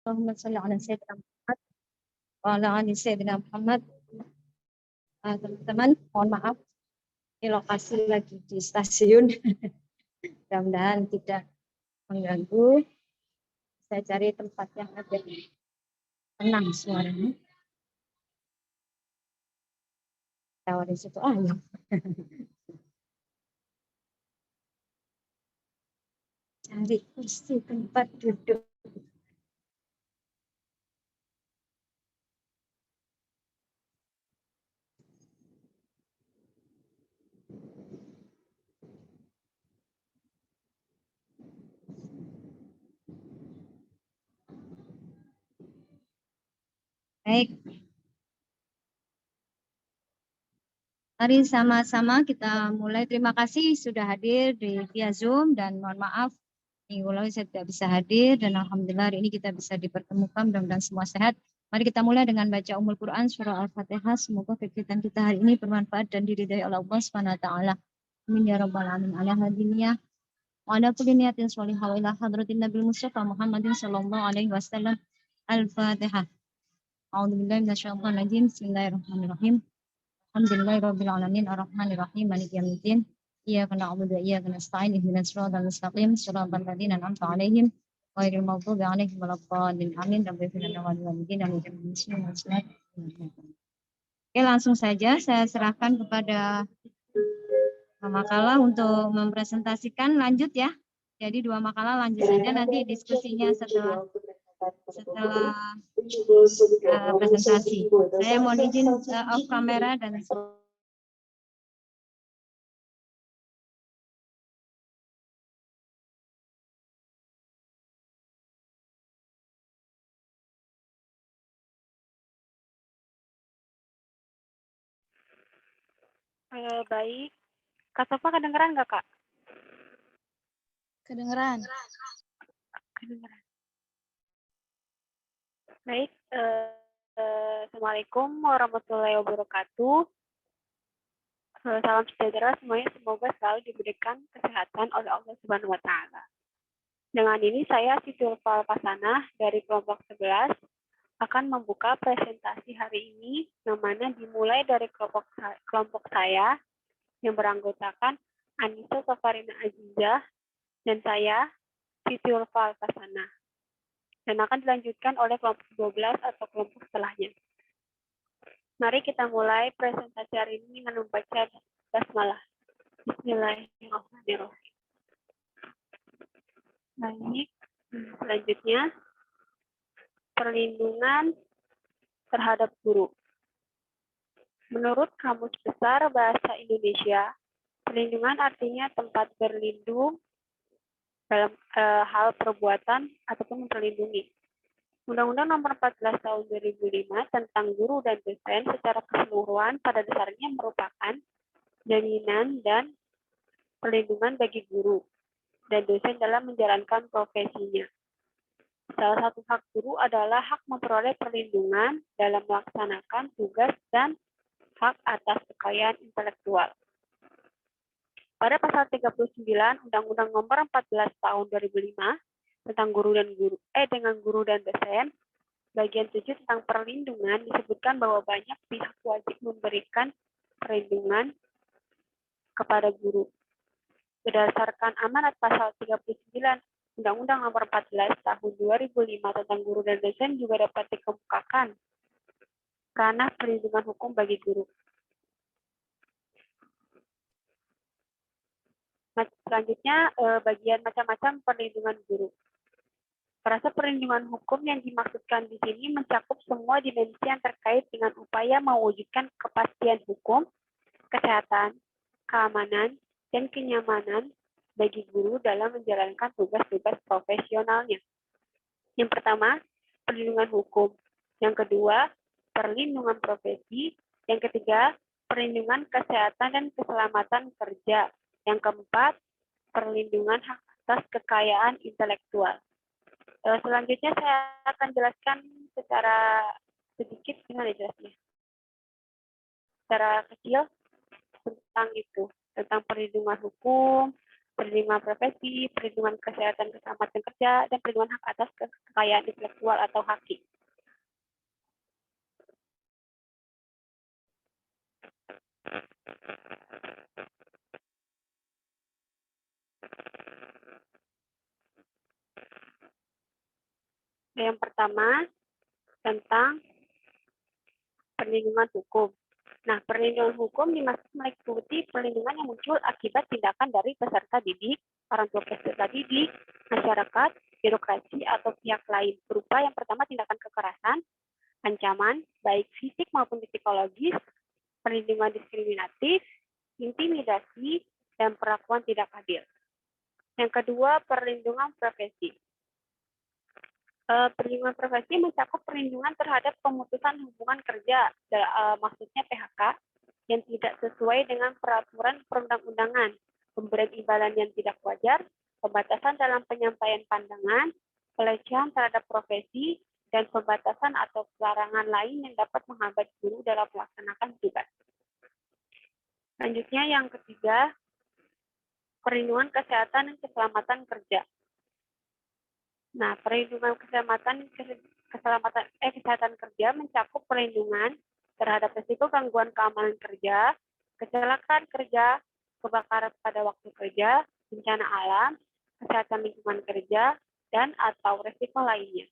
Allahumma shalli ala Sayyidina Muhammad wa ala ali Sayyidina Muhammad. Teman-teman, mohon maaf, di lokasi lagi di stasiun. Mudah-mudahan tidak mengganggu. Saya cari tempat yang agak tenang suaranya. Tawarin situ ayo. Cari kursi tempat duduk. Baik. Mari sama-sama kita mulai. Terima kasih sudah hadir di via Zoom dan mohon maaf minggu lalu saya tidak bisa hadir dan alhamdulillah hari ini kita bisa dipertemukan mudah-mudahan semua sehat. Mari kita mulai dengan baca Ummul Quran surah Al-Fatihah. Semoga kegiatan kita hari ini bermanfaat dan diridhai oleh Allah Subhanahu wa taala. Amin ya rabbal alamin. Ala hadiniyah wa ala kulli niyatin shalihah wa ila hadratin Nabi Mustafa Muhammadin sallallahu alaihi wasallam. Al-Fatihah. A'udzubillahi minasyaitonir rajim. Bismillahirrahmanirrahim. Alhamdulillahirabbil alamin arrahmanir rahim maliki yaumiddin. Iyyaka na'budu wa iyyaka nasta'in ihdinas siratal mustaqim siratal ladzina an'amta 'alaihim ghairil maghdubi 'alaihim waladdallin. Amin. Oke, langsung saja saya serahkan kepada makalah untuk mempresentasikan. Lanjut ya. Jadi 2 makalah lanjut saja, nanti diskusinya setelah presentasi. Saya mohon izin off kamera dan baik. Kak Sofa kedengeran nggak, Kak? Kedengeran. Kedengeran. Baik. Assalamualaikum warahmatullahi wabarakatuh. Salam sejahtera semuanya. Semoga selalu diberikan kesehatan oleh Allah Subhanahu wa taala. Dengan ini saya Siti Ulfa Alfasanah dari kelompok 11 akan membuka presentasi hari ini yang mana dimulai dari kelompok saya yang beranggotakan Anissa Safarina Azizah dan saya Siti Ulfa Alfasanah, dan akan dilanjutkan oleh kelompok 12 atau kelompok setelahnya. Mari kita mulai presentasi hari ini dengan membaca basmalah. Bismillahirrahmanirrahim. Baik, selanjutnya perlindungan terhadap guru. Menurut Kamus Besar Bahasa Indonesia, perlindungan artinya tempat berlindung dalam hal perbuatan ataupun memperlindungi. Undang-Undang Nomor 14 Tahun 2005 tentang guru dan dosen secara keseluruhan pada dasarnya merupakan jaminan dan perlindungan bagi guru dan dosen dalam menjalankan profesinya. Salah satu hak guru adalah hak memperoleh perlindungan dalam melaksanakan tugas dan hak atas kekayaan intelektual. Pada pasal 39 Undang-Undang Nomor 14 Tahun 2005 tentang dengan guru dan dosen, bagian 7 tentang perlindungan disebutkan bahwa banyak pihak wajib memberikan perlindungan kepada guru. Berdasarkan amanat pasal 39 Undang-Undang Nomor 14 Tahun 2005 tentang guru dan dosen juga dapat dikemukakan ranah perlindungan hukum bagi guru. Selanjutnya, bagian macam-macam perlindungan guru. Rasa perlindungan hukum yang dimaksudkan di sini mencakup semua dimensi yang terkait dengan upaya mewujudkan kepastian hukum, kesehatan, keamanan, dan kenyamanan bagi guru dalam menjalankan tugas-tugas profesionalnya. Yang pertama, perlindungan hukum. Yang kedua, perlindungan profesi. Yang ketiga, perlindungan kesehatan dan keselamatan kerja. Yang keempat, perlindungan hak atas kekayaan intelektual. Selanjutnya saya akan jelaskan secara sedikit gimana jelasnya. Secara kecil tentang perlindungan hukum, perlindungan profesi, perlindungan kesehatan keselamatan kerja, dan perlindungan hak atas kekayaan intelektual atau HAKI. Yang pertama, tentang perlindungan hukum. Nah, perlindungan hukum dimaksud meliputi perlindungan yang muncul akibat tindakan dari peserta didik, orang tua peserta didik, masyarakat, birokrasi, atau pihak lain. Berupa yang pertama tindakan kekerasan, ancaman, baik fisik maupun psikologis, perlindungan diskriminatif, intimidasi, dan perlakuan tidak adil. Yang kedua, perlindungan profesi. Perlindungan profesi mencakup perlindungan terhadap pemutusan hubungan kerja, maksudnya PHK, yang tidak sesuai dengan peraturan perundang-undangan, pemberian imbalan yang tidak wajar, pembatasan dalam penyampaian pandangan, pelecehan terhadap profesi, dan pembatasan atau pelarangan lain yang dapat menghambat guru dalam melaksanakan tugas. Selanjutnya yang ketiga, perlindungan kesehatan dan keselamatan kerja. Nah, perlindungan kesehatan kerja mencakup perlindungan terhadap risiko gangguan keamanan kerja, kecelakaan kerja, kebakaran pada waktu kerja, bencana alam, kesehatan lingkungan kerja, dan atau risiko lainnya.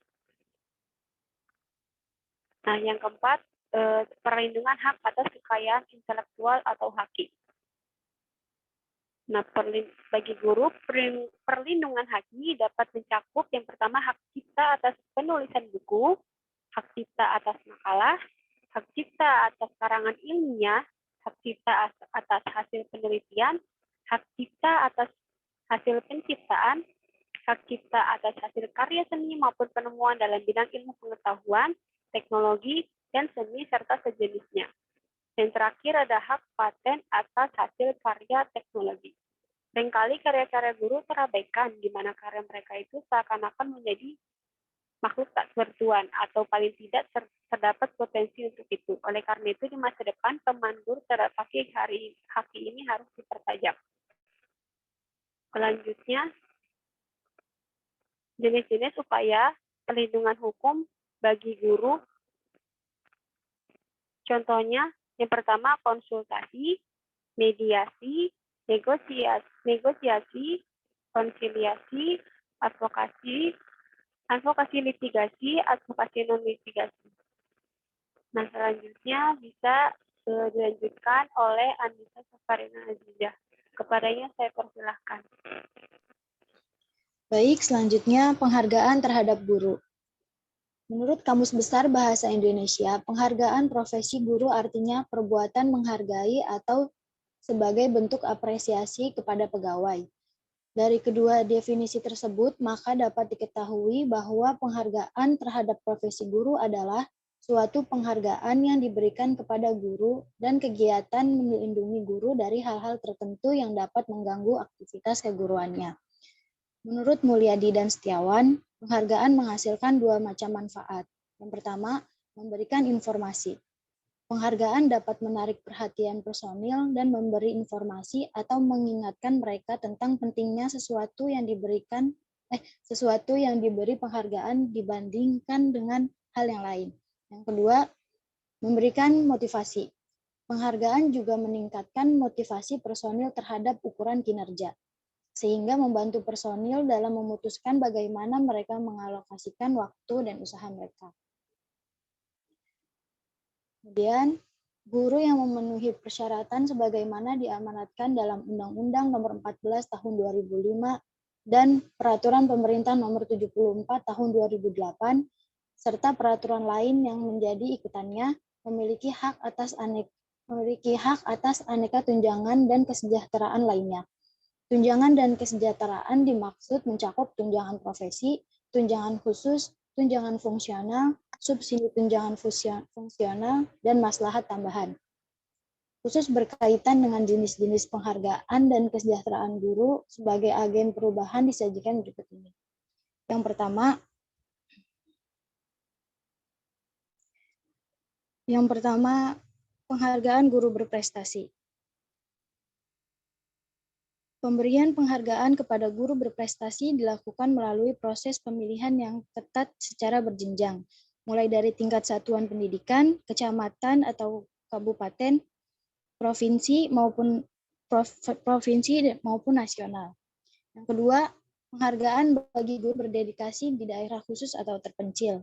Nah, yang keempat, perlindungan hak atas kekayaan intelektual atau HAKI. Nah, bagi guru, perlindungan HAKI dapat mencakup yang pertama hak cipta atas penulisan buku, hak cipta atas makalah, hak cipta atas karangan ilmiah, hak cipta atas hasil penelitian, hak cipta atas hasil penciptaan, hak cipta atas hasil karya seni maupun penemuan dalam bidang ilmu pengetahuan, teknologi, dan seni serta sejenisnya. Yang terakhir ada hak paten atas hasil karya teknologi. Seringkali karya-karya guru terabaikan, di mana karya mereka itu seakan-akan menjadi makhluk tak bertuan, atau paling tidak terdapat potensi untuk itu. Oleh karena itu, di masa depan, peman guru terhadap HAKI ini harus dipertajam. Selanjutnya, jenis-jenis upaya perlindungan hukum bagi guru. Contohnya, yang pertama konsultasi, mediasi, negosiasi, konsiliasi, advokasi litigasi, advokasi non-litigasi. Nah, selanjutnya bisa dilanjutkan oleh Anissa Safarina Azizah. Kepadanya saya persilahkan. Baik, selanjutnya penghargaan terhadap guru. Menurut Kamus Besar Bahasa Indonesia, penghargaan profesi guru artinya perbuatan menghargai atau sebagai bentuk apresiasi kepada pegawai. Dari kedua definisi tersebut, maka dapat diketahui bahwa penghargaan terhadap profesi guru adalah suatu penghargaan yang diberikan kepada guru dan kegiatan melindungi guru dari hal-hal tertentu yang dapat mengganggu aktivitas keguruannya. Menurut Mulyadi dan Setiawan, penghargaan menghasilkan dua macam manfaat. Yang pertama, memberikan informasi. Penghargaan dapat menarik perhatian personil dan memberi informasi atau mengingatkan mereka tentang pentingnya sesuatu yang diberi penghargaan dibandingkan dengan hal yang lain. Yang kedua, memberikan motivasi. Penghargaan juga meningkatkan motivasi personil terhadap ukuran kinerja, sehingga membantu personil dalam memutuskan bagaimana mereka mengalokasikan waktu dan usaha mereka. Kemudian, guru yang memenuhi persyaratan sebagaimana diamanatkan dalam Undang-Undang Nomor 14 Tahun 2005 dan Peraturan Pemerintah Nomor 74 Tahun 2008 serta peraturan lain yang menjadi ikutannya memiliki hak atas aneka tunjangan dan kesejahteraan lainnya. Tunjangan dan kesejahteraan dimaksud mencakup tunjangan profesi, tunjangan khusus, tunjangan fungsional, subsidi tunjangan fungsional, dan maslahat tambahan. Khusus berkaitan dengan jenis-jenis penghargaan dan kesejahteraan guru sebagai agen perubahan disajikan berikut ini. Yang pertama, penghargaan guru berprestasi. Pemberian penghargaan kepada guru berprestasi dilakukan melalui proses pemilihan yang ketat secara berjenjang, mulai dari tingkat satuan pendidikan, kecamatan atau kabupaten, provinsi maupun nasional. Yang kedua, penghargaan bagi guru berdedikasi di daerah khusus atau terpencil.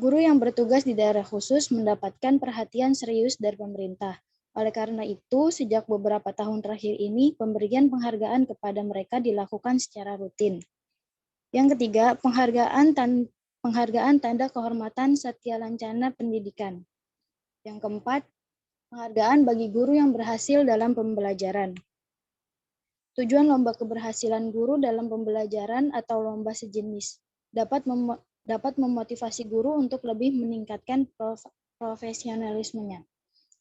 Guru yang bertugas di daerah khusus mendapatkan perhatian serius dari pemerintah. Oleh karena itu, sejak beberapa tahun terakhir ini, pemberian penghargaan kepada mereka dilakukan secara rutin. Yang ketiga, penghargaan tanda kehormatan Satya Lancana Pendidikan. Yang keempat, penghargaan bagi guru yang berhasil dalam pembelajaran. Tujuan lomba keberhasilan guru dalam pembelajaran atau lomba sejenis dapat memotivasi guru untuk lebih meningkatkan profesionalismenya.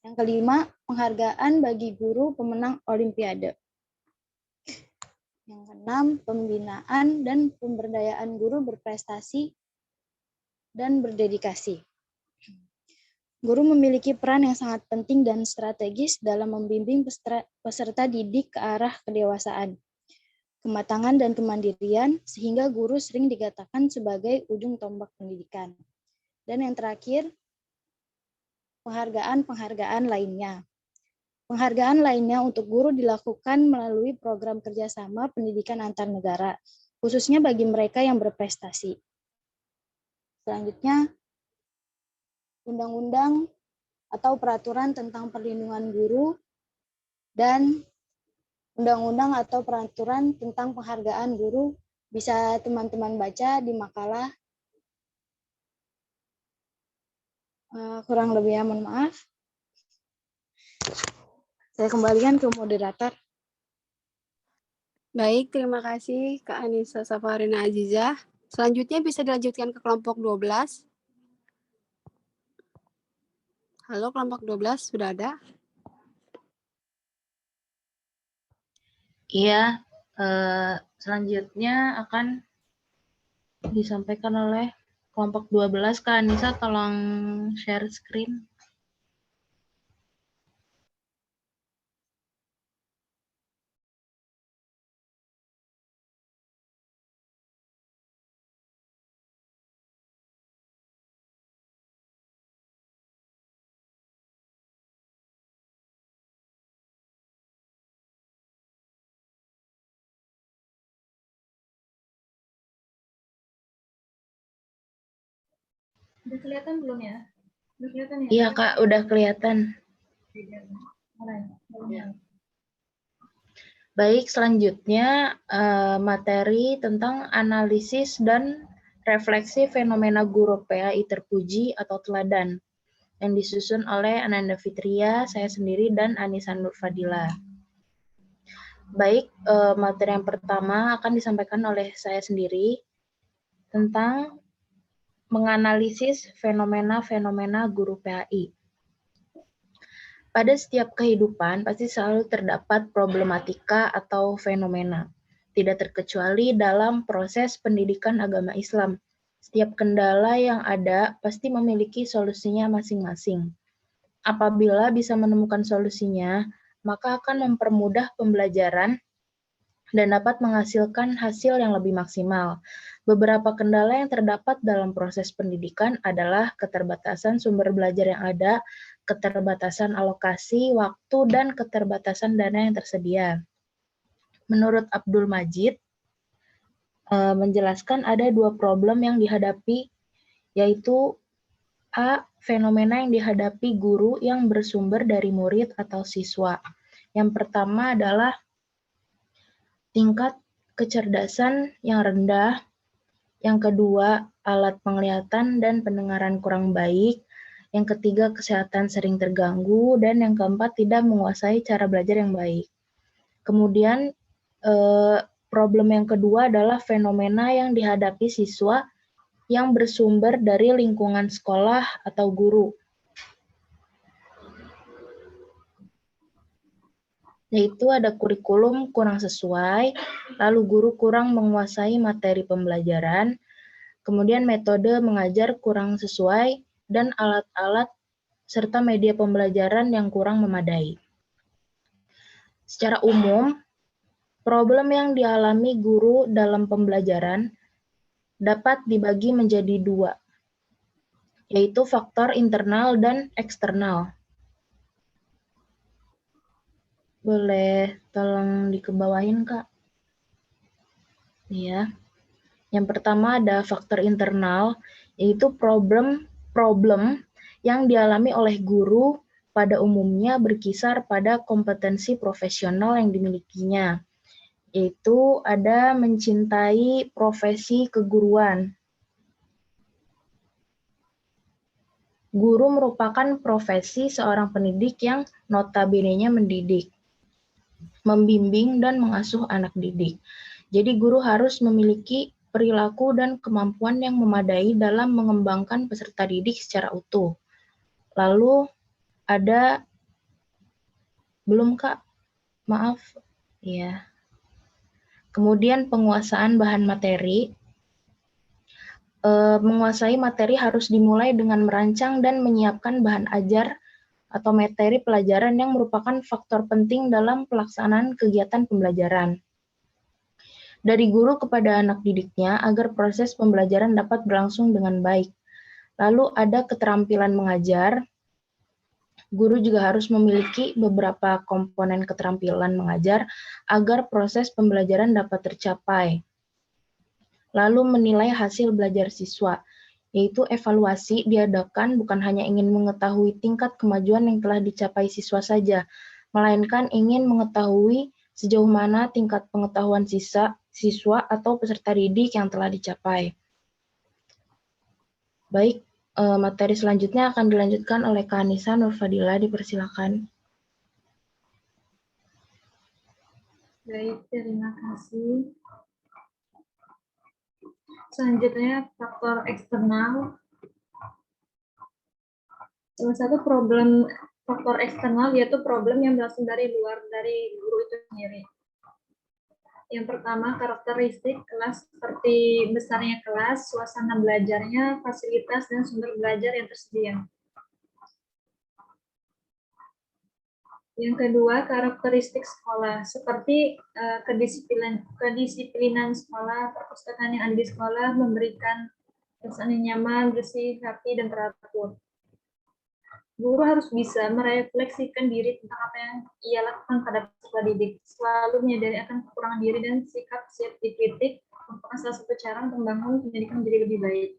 Yang kelima, penghargaan bagi guru pemenang Olimpiade. Yang keenam, pembinaan dan pemberdayaan guru berprestasi dan berdedikasi. Guru memiliki peran yang sangat penting dan strategis dalam membimbing peserta didik ke arah kedewasaan, kematangan dan kemandirian, sehingga guru sering dikatakan sebagai ujung tombak pendidikan. Dan yang terakhir, penghargaan lainnya. Penghargaan lainnya untuk guru dilakukan melalui program kerjasama pendidikan antar negara, khususnya bagi mereka yang berprestasi. Selanjutnya, undang-undang atau peraturan tentang perlindungan guru dan undang-undang atau peraturan tentang penghargaan guru bisa teman-teman baca di makalah. Kurang lebihnya mohon maaf. Saya kembalikan ke moderator. Baik, terima kasih Kak Anissa Safarina Azizah. Selanjutnya bisa dilanjutkan ke kelompok 12. Halo, kelompok 12, sudah ada? Iya, selanjutnya akan disampaikan oleh kelompok 12. Kak Anissa, tolong share screen. Udah kelihatan belum ya? Udah kelihatan ya? Iya Kak, udah kelihatan. Baik, selanjutnya materi tentang analisis dan refleksi fenomena guru PAI terpuji atau teladan yang disusun oleh Ananda Fitria, saya sendiri, dan Anissa Nur Fadila. Baik, materi yang pertama akan disampaikan oleh saya sendiri tentang menganalisis fenomena-fenomena guru PAI. Pada setiap kehidupan pasti selalu terdapat problematika atau fenomena, tidak terkecuali dalam proses pendidikan agama Islam. Setiap kendala yang ada pasti memiliki solusinya masing-masing. Apabila bisa menemukan solusinya, maka akan mempermudah pembelajaran dan dapat menghasilkan hasil yang lebih maksimal. Beberapa kendala yang terdapat dalam proses pendidikan adalah keterbatasan sumber belajar yang ada, keterbatasan alokasi, waktu, dan keterbatasan dana yang tersedia. Menurut Abdul Majid, menjelaskan ada dua problem yang dihadapi, yaitu A. Fenomena yang dihadapi guru yang bersumber dari murid atau siswa. Yang pertama adalah tingkat kecerdasan yang rendah. Yang kedua, alat penglihatan dan pendengaran kurang baik. Yang ketiga, kesehatan sering terganggu. Dan yang keempat, tidak menguasai cara belajar yang baik. Kemudian, problem yang kedua adalah fenomena yang dihadapi siswa yang bersumber dari lingkungan sekolah atau guru, yaitu ada kurikulum kurang sesuai, lalu guru kurang menguasai materi pembelajaran, kemudian metode mengajar kurang sesuai, dan alat-alat serta media pembelajaran yang kurang memadai. Secara umum, Problem yang dialami guru dalam pembelajaran dapat dibagi menjadi dua, yaitu faktor internal dan eksternal. Boleh tolong dikebawahin, Kak? Iya. Yang pertama ada faktor internal, yaitu problem yang dialami oleh guru pada umumnya berkisar pada kompetensi profesional yang dimilikinya, yaitu ada mencintai profesi keguruan. Guru merupakan profesi seorang pendidik yang notabene-nya mendidik, membimbing, dan mengasuh anak didik. Jadi guru harus memiliki perilaku dan kemampuan yang memadai dalam mengembangkan peserta didik secara utuh. Lalu ada, belum Kak? Maaf. Ya. Kemudian penguasaan bahan materi. Menguasai materi harus dimulai dengan merancang dan menyiapkan bahan ajar atau materi pelajaran yang merupakan faktor penting dalam pelaksanaan kegiatan pembelajaran. Dari guru kepada anak didiknya agar proses pembelajaran dapat berlangsung dengan baik. Lalu ada keterampilan mengajar. Guru juga harus memiliki beberapa komponen keterampilan mengajar agar proses pembelajaran dapat tercapai. Lalu menilai hasil belajar siswa, yaitu evaluasi diadakan bukan hanya ingin mengetahui tingkat kemajuan yang telah dicapai siswa saja, melainkan ingin mengetahui sejauh mana tingkat pengetahuan siswa atau peserta didik yang telah dicapai. Baik, materi selanjutnya akan dilanjutkan oleh Kak Anissa Nurfadila, dipersilakan. Baik, terima kasih. Selanjutnya faktor eksternal. Salah satu problem faktor eksternal yaitu problem yang berasal dari luar dari guru itu sendiri. Yang pertama, karakteristik kelas seperti besarnya kelas, suasana belajarnya, fasilitas, dan sumber belajar yang tersedia. Yang kedua, karakteristik sekolah, seperti kedisiplinan sekolah, perpustakaan yang ada di sekolah memberikan perasaan yang nyaman, bersih, rapi, dan teratur. Guru harus bisa merefleksikan diri tentang apa yang ia lakukan pada siswa didik, selalu menyadari akan kekurangan diri dan sikap siap dikritik, merupakan salah satu cara membangun pendidikan menjadi lebih baik.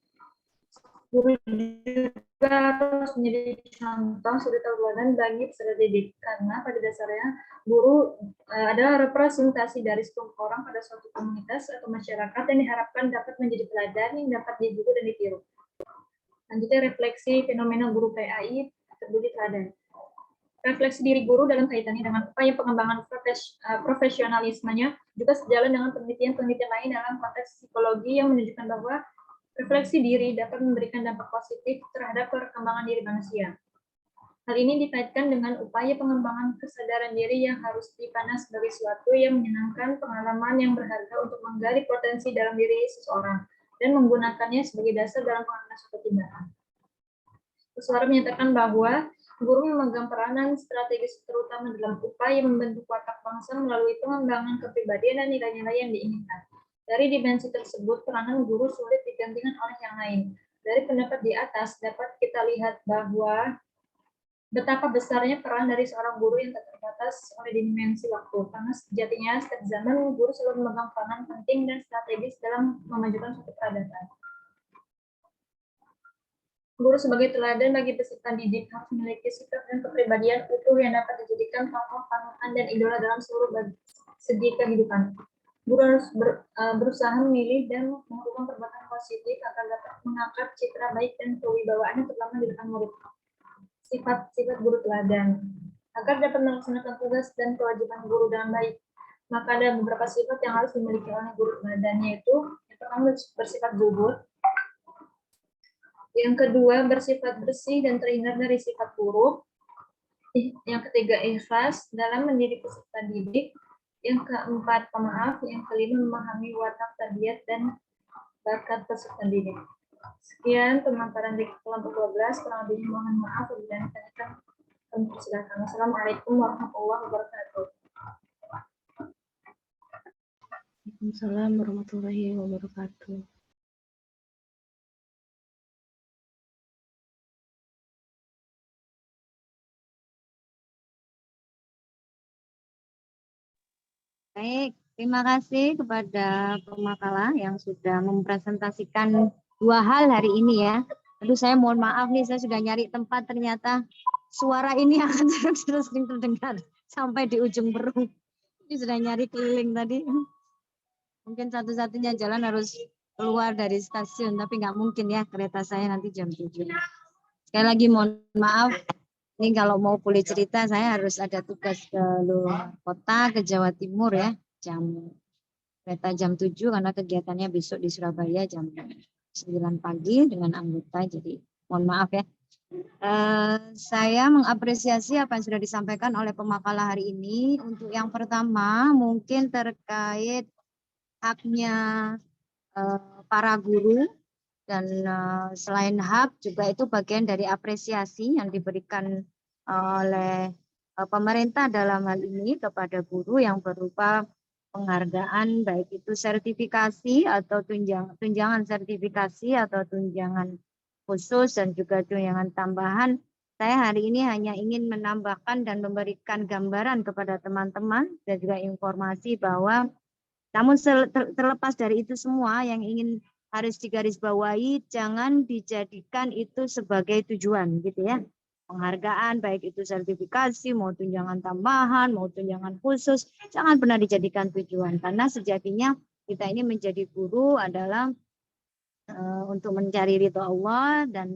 Guru juga harus menjadi contoh suri tauladan bagi peserta didik, karena pada dasarnya guru adalah representasi dari sekelompok orang pada suatu komunitas atau masyarakat yang diharapkan dapat menjadi teladan yang dapat ditiru dan ditiru. Selanjutnya, refleksi fenomena guru PAI terbudi teladan. Refleksi diri guru dalam kaitannya dengan upaya pengembangan profesionalismenya juga sejalan dengan penelitian-penelitian lain dalam konteks psikologi yang menunjukkan bahwa refleksi diri dapat memberikan dampak positif terhadap perkembangan diri manusia. Hal ini dikaitkan dengan upaya pengembangan kesadaran diri yang harus dipandang sebagai suatu yang menyenangkan, pengalaman yang berharga untuk menggali potensi dalam diri seseorang dan menggunakannya sebagai dasar dalam pengambilan suatu tindakan. Suara menyatakan bahwa guru memegang peranan strategis terutama dalam upaya membentuk watak bangsa melalui pengembangan kepribadian dan nilai-nilai yang diinginkan. Dari dimensi tersebut, peranan guru sulit digantikan oleh yang lain. Dari pendapat di atas, dapat kita lihat bahwa betapa besarnya peran dari seorang guru yang tak terbatas oleh dimensi waktu. Karena sejatinya, setiap zaman, guru selalu memegang peranan penting dan strategis dalam memajukan suatu peradaban. Guru sebagai teladan bagi peserta didik harus memiliki sikap dan kepribadian utuh yang dapat dijadikan contoh, panutan, dan idola dalam seluruh segi kehidupan. Guru harus berusaha memilih dan melakukan perbuatan positif agar dapat mengangkat citra baik dan kewibawaannya terutama di depan murid. Sifat-sifat guru teladan. Agar dapat melaksanakan tugas dan kewajiban guru dengan baik, maka ada beberapa sifat yang harus dimiliki oleh guru teladan, yaitu yang pertama bersifat jujur, yang kedua bersifat bersih dan terhindar dari sifat buruk, yang ketiga ikhlas dalam mendidik peserta didik, yang keempat pemaaf, yang kelima memahami watak tabiat dan bakat peserta didik. Sekian pemaparan di kelompok 12, kurang lebihnya mohon maaf dan kami persilakan. Assalamualaikum warahmatullahi wabarakatuh. Waalaikumsalam warahmatullahi wabarakatuh. Baik, terima kasih kepada pemakalah yang sudah mempresentasikan dua hal hari ini ya. Aduh, saya mohon maaf nih, saya sudah nyari tempat, ternyata suara ini akan terus terdengar sampai di ujung Berung. Ini sudah nyari keliling tadi. Mungkin satu-satunya jalan harus keluar dari stasiun, tapi nggak mungkin ya, kereta saya nanti jam 7. Sekali lagi mohon maaf, ini kalau mau boleh cerita saya harus ada tugas ke luar kota, ke Jawa Timur ya, kereta jam 7 karena kegiatannya besok di Surabaya jam 9 pagi dengan anggota, jadi mohon maaf ya. Saya mengapresiasi apa yang sudah disampaikan oleh pemakalah hari ini. Untuk yang pertama mungkin terkait haknya para guru, dan selain hak juga itu bagian dari apresiasi yang diberikan oleh pemerintah dalam hal ini kepada guru yang berupa penghargaan, baik itu sertifikasi atau tunjangan sertifikasi atau tunjangan khusus dan juga tunjangan tambahan. Saya hari ini hanya ingin menambahkan dan memberikan gambaran kepada teman-teman dan juga informasi bahwa namun terlepas dari itu semua, yang ingin harus digarisbawahi, jangan dijadikan itu sebagai tujuan gitu ya. Penghargaan baik itu sertifikasi, mau tunjangan tambahan, mau tunjangan khusus, jangan pernah dijadikan tujuan, karena sejatinya kita ini menjadi guru adalah untuk mencari ridho Allah, dan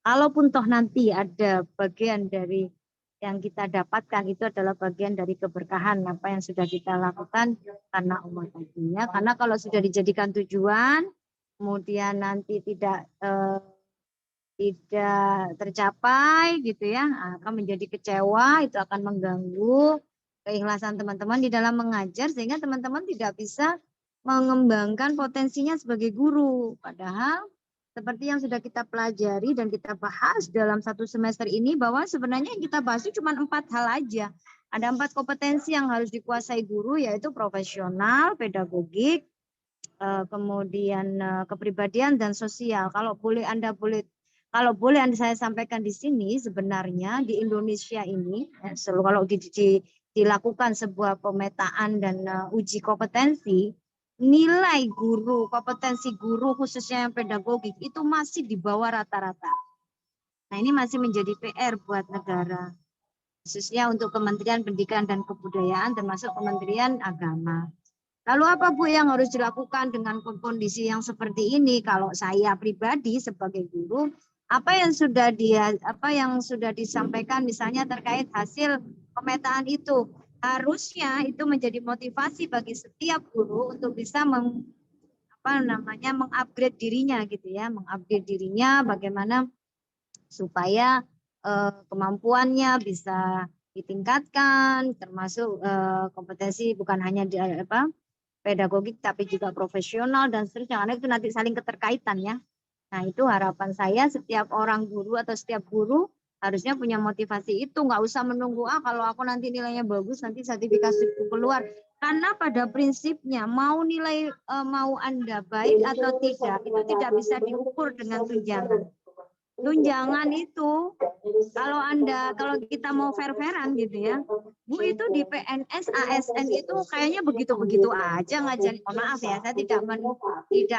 kalaupun toh nanti ada bagian dari yang kita dapatkan itu adalah bagian dari keberkahan apa yang sudah kita lakukan karena Allah tadinya. Karena kalau sudah dijadikan tujuan, kemudian nanti tidak tercapai gitu ya, akan menjadi kecewa, itu akan mengganggu keikhlasan teman-teman di dalam mengajar, sehingga teman-teman tidak bisa mengembangkan potensinya sebagai guru. Padahal seperti yang sudah kita pelajari dan kita bahas dalam satu semester ini, bahwa sebenarnya yang kita bahas itu cuma 4 hal aja. Ada 4 kompetensi yang harus dikuasai guru, yaitu profesional, pedagogik, kemudian kepribadian dan sosial. Kalau boleh saya sampaikan di sini, sebenarnya di Indonesia ini kalau dilakukan sebuah pemetaan dan uji kompetensi, nilai guru, kompetensi guru khususnya yang pedagogik itu masih di bawah rata-rata. Nah, ini masih menjadi PR buat negara, khususnya untuk Kementerian Pendidikan dan Kebudayaan termasuk Kementerian Agama. Lalu apa Bu yang harus dilakukan dengan kondisi yang seperti ini? Kalau saya pribadi sebagai guru, apa yang sudah disampaikan misalnya terkait hasil pemetaan itu, harusnya itu menjadi motivasi bagi setiap guru untuk bisa mengupgrade dirinya gitu ya, mengupgrade dirinya bagaimana supaya kemampuannya bisa ditingkatkan, termasuk kompetensi bukan hanya di pedagogik tapi juga profesional dan seterusnya, karena itu nanti saling keterkaitan ya. Nah, itu harapan saya setiap orang guru atau setiap guru harusnya punya motivasi itu, nggak usah menunggu kalau aku nanti nilainya bagus nanti sertifikasi keluar. Karena pada prinsipnya mau nilai mau Anda baik atau tidak itu tidak bisa diukur dengan tunjangan. Tunjangan itu kalau kita mau fair-fairan gitu ya, Bu, itu di PNS ASN itu kayaknya begitu-begitu aja ngajarin. Maaf ya, saya tidak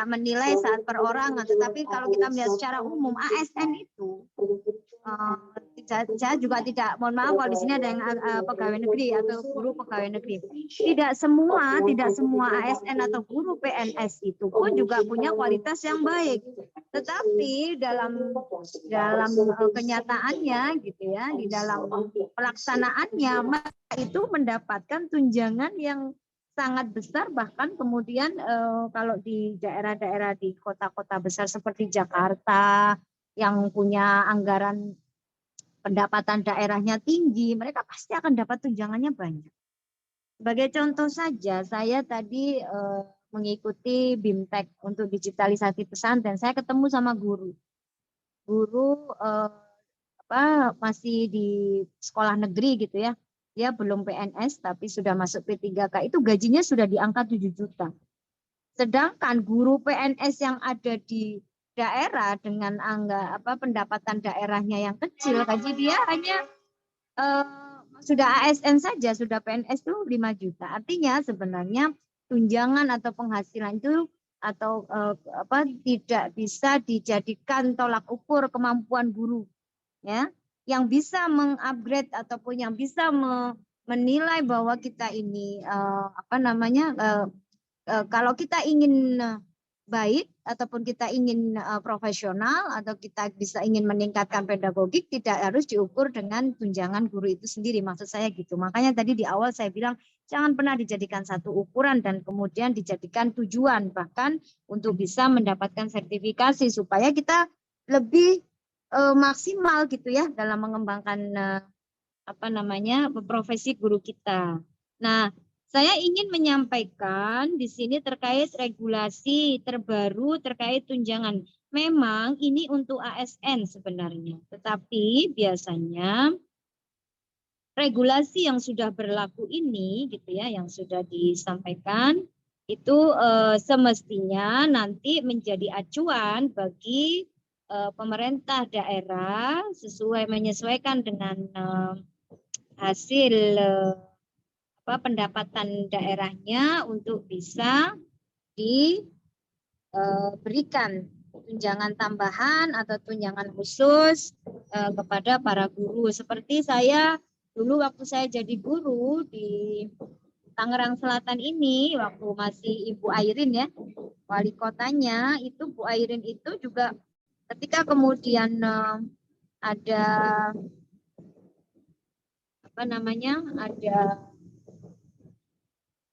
menilai saat perorangan, tetapi kalau kita melihat secara umum ASN itu saya juga tidak, mohon maaf kalau di sini ada yang pegawai negeri atau guru pegawai negeri. Tidak semua ASN atau guru PNS itu pun juga punya kualitas yang baik. Tetapi dalam kenyataannya gitu ya, di dalam pelaksanaannya mereka itu mendapatkan tunjangan yang sangat besar, bahkan kemudian kalau di daerah-daerah di kota-kota besar seperti Jakarta yang punya anggaran pendapatan daerahnya tinggi, mereka pasti akan dapat tunjangannya banyak. Sebagai contoh saja, saya tadi mengikuti BIMTEK untuk digitalisasi pesantren. Saya ketemu sama guru masih di sekolah negeri gitu ya. Dia belum PNS tapi sudah masuk P3K, itu gajinya sudah di angka 7 juta. Sedangkan guru PNS yang ada di daerah dengan pendapatan daerahnya yang kecil, gaji dia hanya sudah ASN saja, sudah PNS itu 5 juta. Artinya sebenarnya tunjangan atau penghasilan itu atau tidak bisa dijadikan tolak ukur kemampuan guru, ya, yang bisa mengupgrade ataupun yang bisa menilai bahwa kita ini kalau kita ingin baik ataupun kita ingin profesional atau kita bisa ingin meningkatkan pedagogik, tidak harus diukur dengan tunjangan guru itu sendiri. Maksud saya gitu. Makanya tadi di awal saya bilang jangan pernah dijadikan satu ukuran dan kemudian dijadikan tujuan, bahkan untuk bisa mendapatkan sertifikasi supaya kita lebih maksimal gitu ya dalam mengembangkan profesi guru kita. Nah, saya ingin menyampaikan di sini terkait regulasi terbaru terkait tunjangan. Memang ini untuk ASN sebenarnya, tetapi biasanya regulasi yang sudah berlaku ini gitu ya, yang sudah disampaikan itu semestinya nanti menjadi acuan bagi pemerintah daerah menyesuaikan dengan hasil pendapatan daerahnya untuk bisa diberikan tunjangan tambahan atau tunjangan khusus kepada para guru. Seperti saya dulu waktu saya jadi guru di Tangerang Selatan ini, waktu masih Ibu Airin ya, wali kotanya, itu Bu Airin itu juga ketika kemudian ada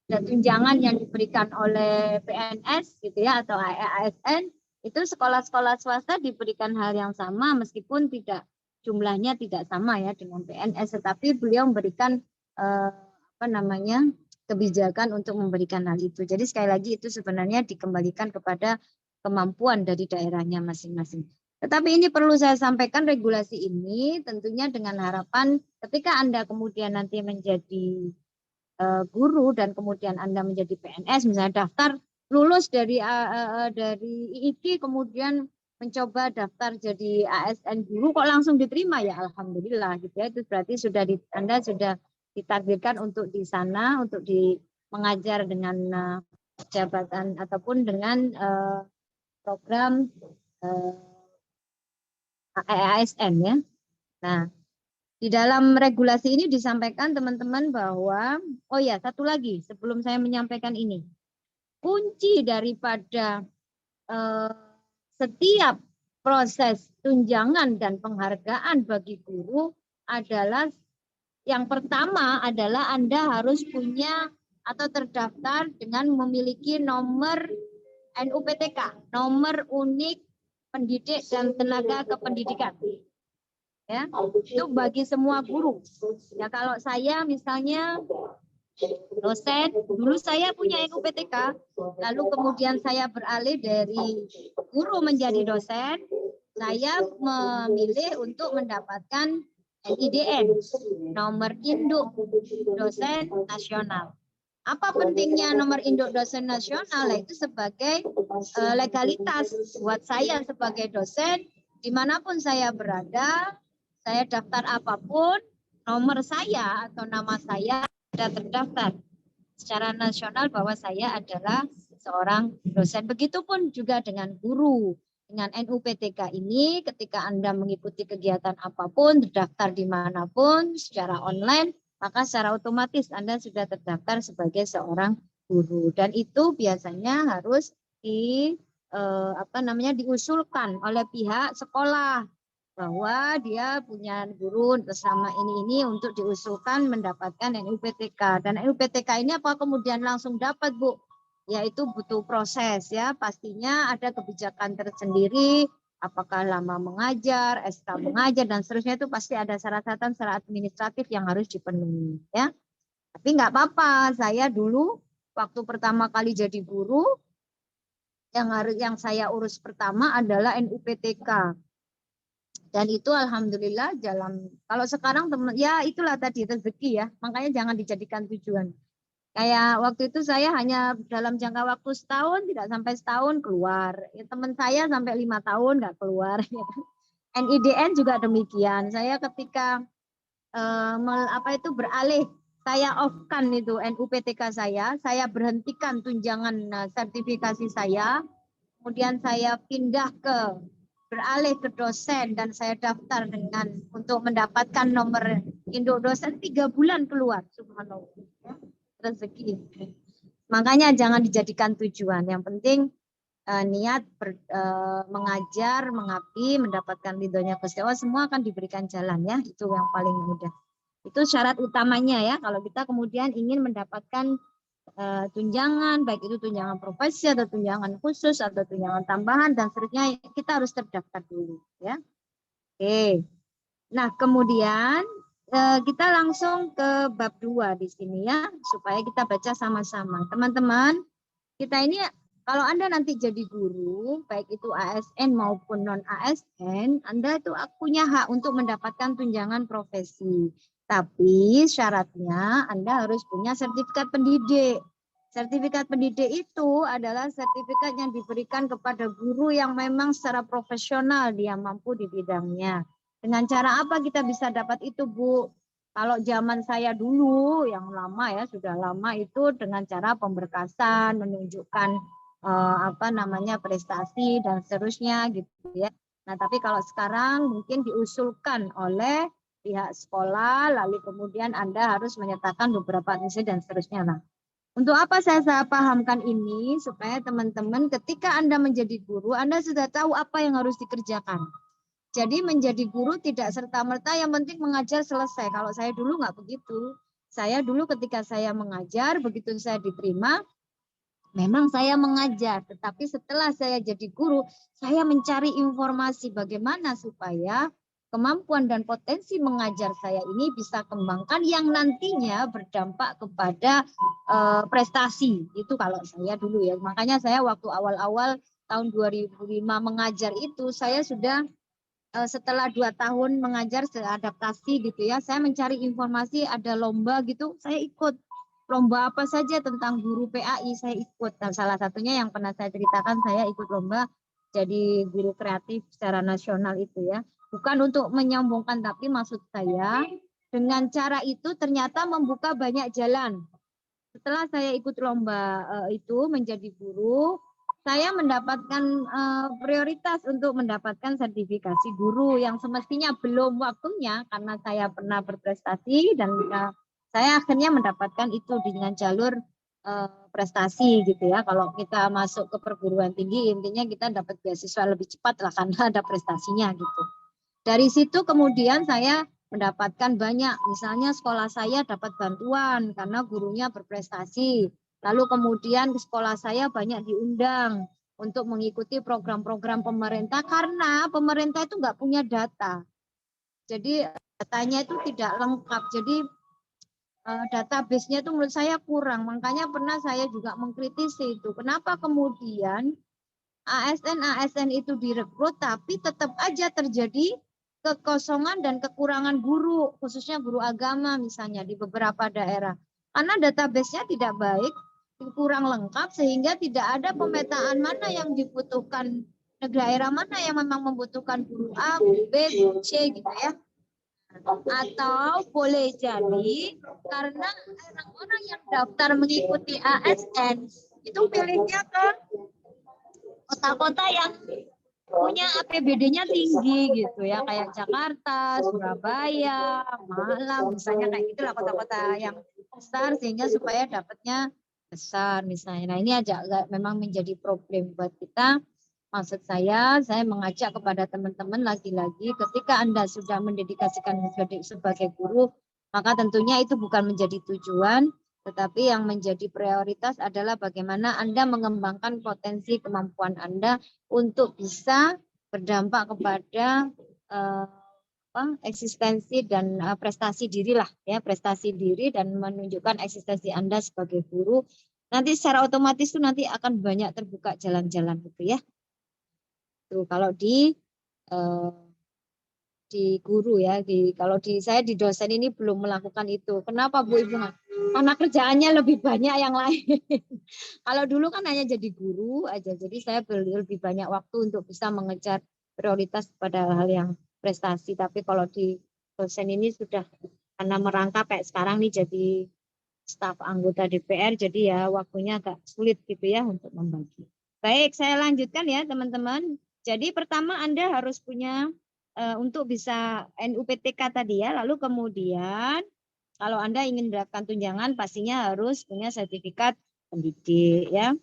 tunjangan yang diberikan oleh PNS gitu ya atau ASN, itu sekolah-sekolah swasta diberikan hal yang sama meskipun jumlahnya tidak sama ya dengan PNS, tetapi beliau memberikan kebijakan untuk memberikan hal itu. Jadi sekali lagi itu sebenarnya dikembalikan kepada kemampuan dari daerahnya masing-masing. Tetapi ini perlu saya sampaikan, regulasi ini tentunya dengan harapan ketika Anda kemudian nanti menjadi guru dan kemudian Anda menjadi PNS, misalnya daftar lulus dari IIP kemudian mencoba daftar jadi ASN guru kok langsung diterima, ya alhamdulillah gitu ya. Itu berarti Anda sudah ditakdirkan untuk di sana untuk mengajar dengan jabatan ataupun dengan program ASN ya. Nah, di dalam regulasi ini disampaikan teman-teman bahwa, oh ya satu lagi sebelum saya menyampaikan ini, kunci daripada setiap proses tunjangan dan penghargaan bagi guru adalah yang pertama adalah Anda harus punya atau terdaftar dengan memiliki nomor NUPTK, nomor unik pendidik dan tenaga kependidikan. Ya, itu bagi semua guru. Ya kalau saya misalnya dosen, dulu saya punya NUPTK, lalu kemudian saya beralih dari guru menjadi dosen, saya memilih untuk mendapatkan NIDN, nomor induk dosen nasional. Apa pentingnya nomor induk dosen nasional? Itu sebagai legalitas buat saya sebagai dosen, dimanapun saya berada, saya daftar apapun, nomor saya atau nama saya sudah terdaftar secara nasional bahwa saya adalah seorang dosen. Begitupun juga dengan guru. Dengan NUPTK ini, ketika Anda mengikuti kegiatan apapun, terdaftar dimanapun, secara online, maka secara otomatis Anda sudah terdaftar sebagai seorang guru. Dan itu biasanya harus diusulkan oleh pihak sekolah bahwa dia punya guru selama ini untuk diusulkan mendapatkan NUPTK. Dan NUPTK ini apa kemudian langsung dapat, Bu? Yaitu butuh proses ya, pastinya ada kebijakan tersendiri, apakah lama mengajar, SK mengajar dan seterusnya, itu pasti ada syarat-syarat secara administratif yang harus dipenuhi ya. Tapi nggak apa-apa, saya dulu waktu pertama kali jadi guru yang saya urus pertama adalah NUPTK. Dan itu alhamdulillah jalan. Kalau sekarang teman ya itulah tadi rezeki ya, makanya jangan dijadikan tujuan. Kayak waktu itu saya hanya dalam jangka waktu setahun, tidak sampai setahun keluar. Ya, teman saya sampai 5 tahun nggak keluar. NIDN juga demikian. Saya ketika beralih, saya off-kan itu NUPTK saya berhentikan tunjangan sertifikasi saya, kemudian saya pindah beralih ke dosen dan saya daftar untuk mendapatkan nomor induk dosen 3 bulan keluar, subhanallah, rezeki. Makanya jangan dijadikan tujuan, yang penting niat mengajar, mengabdi, mendapatkan ridhonya Gusti Allah, semua akan diberikan jalan ya, itu yang paling mudah. Itu syarat utamanya ya, kalau kita kemudian ingin mendapatkan tunjangan, baik itu tunjangan profesi atau tunjangan khusus atau tunjangan tambahan dan seterusnya, kita harus terdaftar dulu ya. Oke. Nah, kemudian kita langsung ke bab 2 di sini ya, supaya kita baca sama-sama. Teman-teman, kita ini kalau Anda nanti jadi guru, baik itu ASN maupun non-ASN, Anda itu punya hak untuk mendapatkan tunjangan profesi. Tapi syaratnya Anda harus punya sertifikat pendidik. Sertifikat pendidik itu adalah sertifikat yang diberikan kepada guru yang memang secara profesional dia mampu di bidangnya. Dengan cara apa kita bisa dapat itu, Bu? Kalau zaman saya dulu yang lama ya, sudah lama, itu dengan cara pemberkasan, menunjukkan prestasi dan seterusnya gitu ya. Nah, tapi kalau sekarang mungkin diusulkan oleh pihak sekolah, lalu kemudian Anda harus menyertakan beberapa misi dan seterusnya. Nah, untuk apa saya pahamkan ini? Supaya teman-teman ketika Anda menjadi guru, Anda sudah tahu apa yang harus dikerjakan. Jadi menjadi guru tidak serta-merta yang penting mengajar selesai. Kalau saya dulu nggak begitu. Saya dulu ketika saya mengajar, begitu saya diterima, memang saya mengajar. Tetapi setelah saya jadi guru, saya mencari informasi bagaimana supaya kemampuan dan potensi mengajar saya ini bisa kembangkan yang nantinya berdampak kepada prestasi. Itu kalau saya dulu ya. Makanya saya waktu awal-awal tahun 2005 mengajar itu, saya sudah setelah 2 tahun mengajar adaptasi gitu ya, saya mencari informasi ada lomba gitu, saya ikut. Lomba apa saja tentang guru PAI saya ikut. Dan salah satunya yang pernah saya ceritakan, saya ikut lomba jadi guru kreatif secara nasional itu ya. Bukan untuk menyombongkan, tapi maksud saya dengan cara itu ternyata membuka banyak jalan. Setelah saya ikut lomba itu menjadi guru, saya mendapatkan prioritas untuk mendapatkan sertifikasi guru yang semestinya belum waktunya karena saya pernah berprestasi dan saya akhirnya mendapatkan itu dengan jalur prestasi gitu ya. Kalau kita masuk ke perguruan tinggi, intinya kita dapat beasiswa lebih cepat lah karena ada prestasinya gitu. Dari situ kemudian saya mendapatkan banyak, misalnya sekolah saya dapat bantuan karena gurunya berprestasi. Lalu kemudian sekolah saya banyak diundang untuk mengikuti program-program pemerintah karena pemerintah itu nggak punya data. Jadi datanya itu tidak lengkap. Jadi database-nya itu menurut saya kurang. Makanya pernah saya juga mengkritisi itu. Kenapa kemudian ASN itu direkrut tapi tetap aja terjadi kekosongan dan kekurangan guru, khususnya guru agama misalnya di beberapa daerah. Karena database-nya tidak baik, kurang lengkap sehingga tidak ada pemetaan mana yang dibutuhkan, daerah mana yang memang membutuhkan guru A, guru B, guru C gitu ya. Atau boleh jadi karena orang-orang yang daftar mengikuti ASN itu pilihnya ke kota-kota yang punya APBD-nya tinggi gitu ya, kayak Jakarta, Surabaya, Malang, misalnya kayak gitulah kota-kota yang besar sehingga supaya dapatnya besar misalnya. Nah, ini memang menjadi problem buat kita. Maksud saya mengajak kepada teman-teman lagi-lagi ketika Anda sudah mendedikasikan sebagai guru, maka tentunya itu bukan menjadi tujuan, tetapi yang menjadi prioritas adalah bagaimana Anda mengembangkan potensi kemampuan Anda untuk bisa berdampak kepada eksistensi dan prestasi diri lah ya, prestasi diri dan menunjukkan eksistensi Anda sebagai guru. Nanti secara otomatis itu nanti akan banyak terbuka jalan-jalan gitu ya. Tuh, kalau di guru ya, kalau saya di dosen ini belum melakukan itu. Kenapa Bu Ibu? karena kerjaannya lebih banyak yang lain. Kalau dulu kan hanya jadi guru aja, jadi saya lebih banyak waktu untuk bisa mengejar prioritas pada hal yang prestasi. Tapi kalau di dosen ini sudah karena merangkap kayak sekarang nih jadi staf anggota DPR, jadi ya waktunya agak sulit gitu ya untuk membagi. Baik, saya lanjutkan ya teman-teman. Jadi pertama Anda harus punya untuk bisa NUPTK tadi ya, lalu kemudian kalau Anda ingin mendapatkan tunjangan pastinya harus punya sertifikat pendidik ya.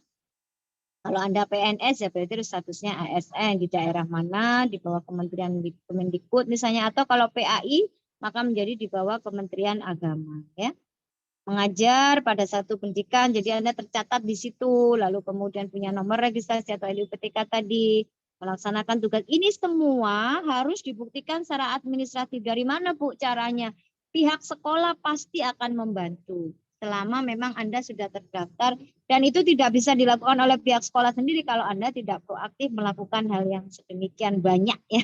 Kalau Anda PNS ya berarti harus statusnya ASN di daerah mana, di bawah Kementerian Kemendikbud misalnya, atau kalau PAI maka menjadi di bawah Kementerian Agama ya. Mengajar pada satu pendidikan, jadi Anda tercatat di situ, lalu kemudian punya nomor registrasi atau NUPTK tadi, melaksanakan tugas. Ini semua harus dibuktikan secara administratif. Dari mana Bu caranya? Pihak sekolah pasti akan membantu selama memang Anda sudah terdaftar, dan itu tidak bisa dilakukan oleh pihak sekolah sendiri kalau Anda tidak proaktif melakukan hal yang sedemikian banyak ya.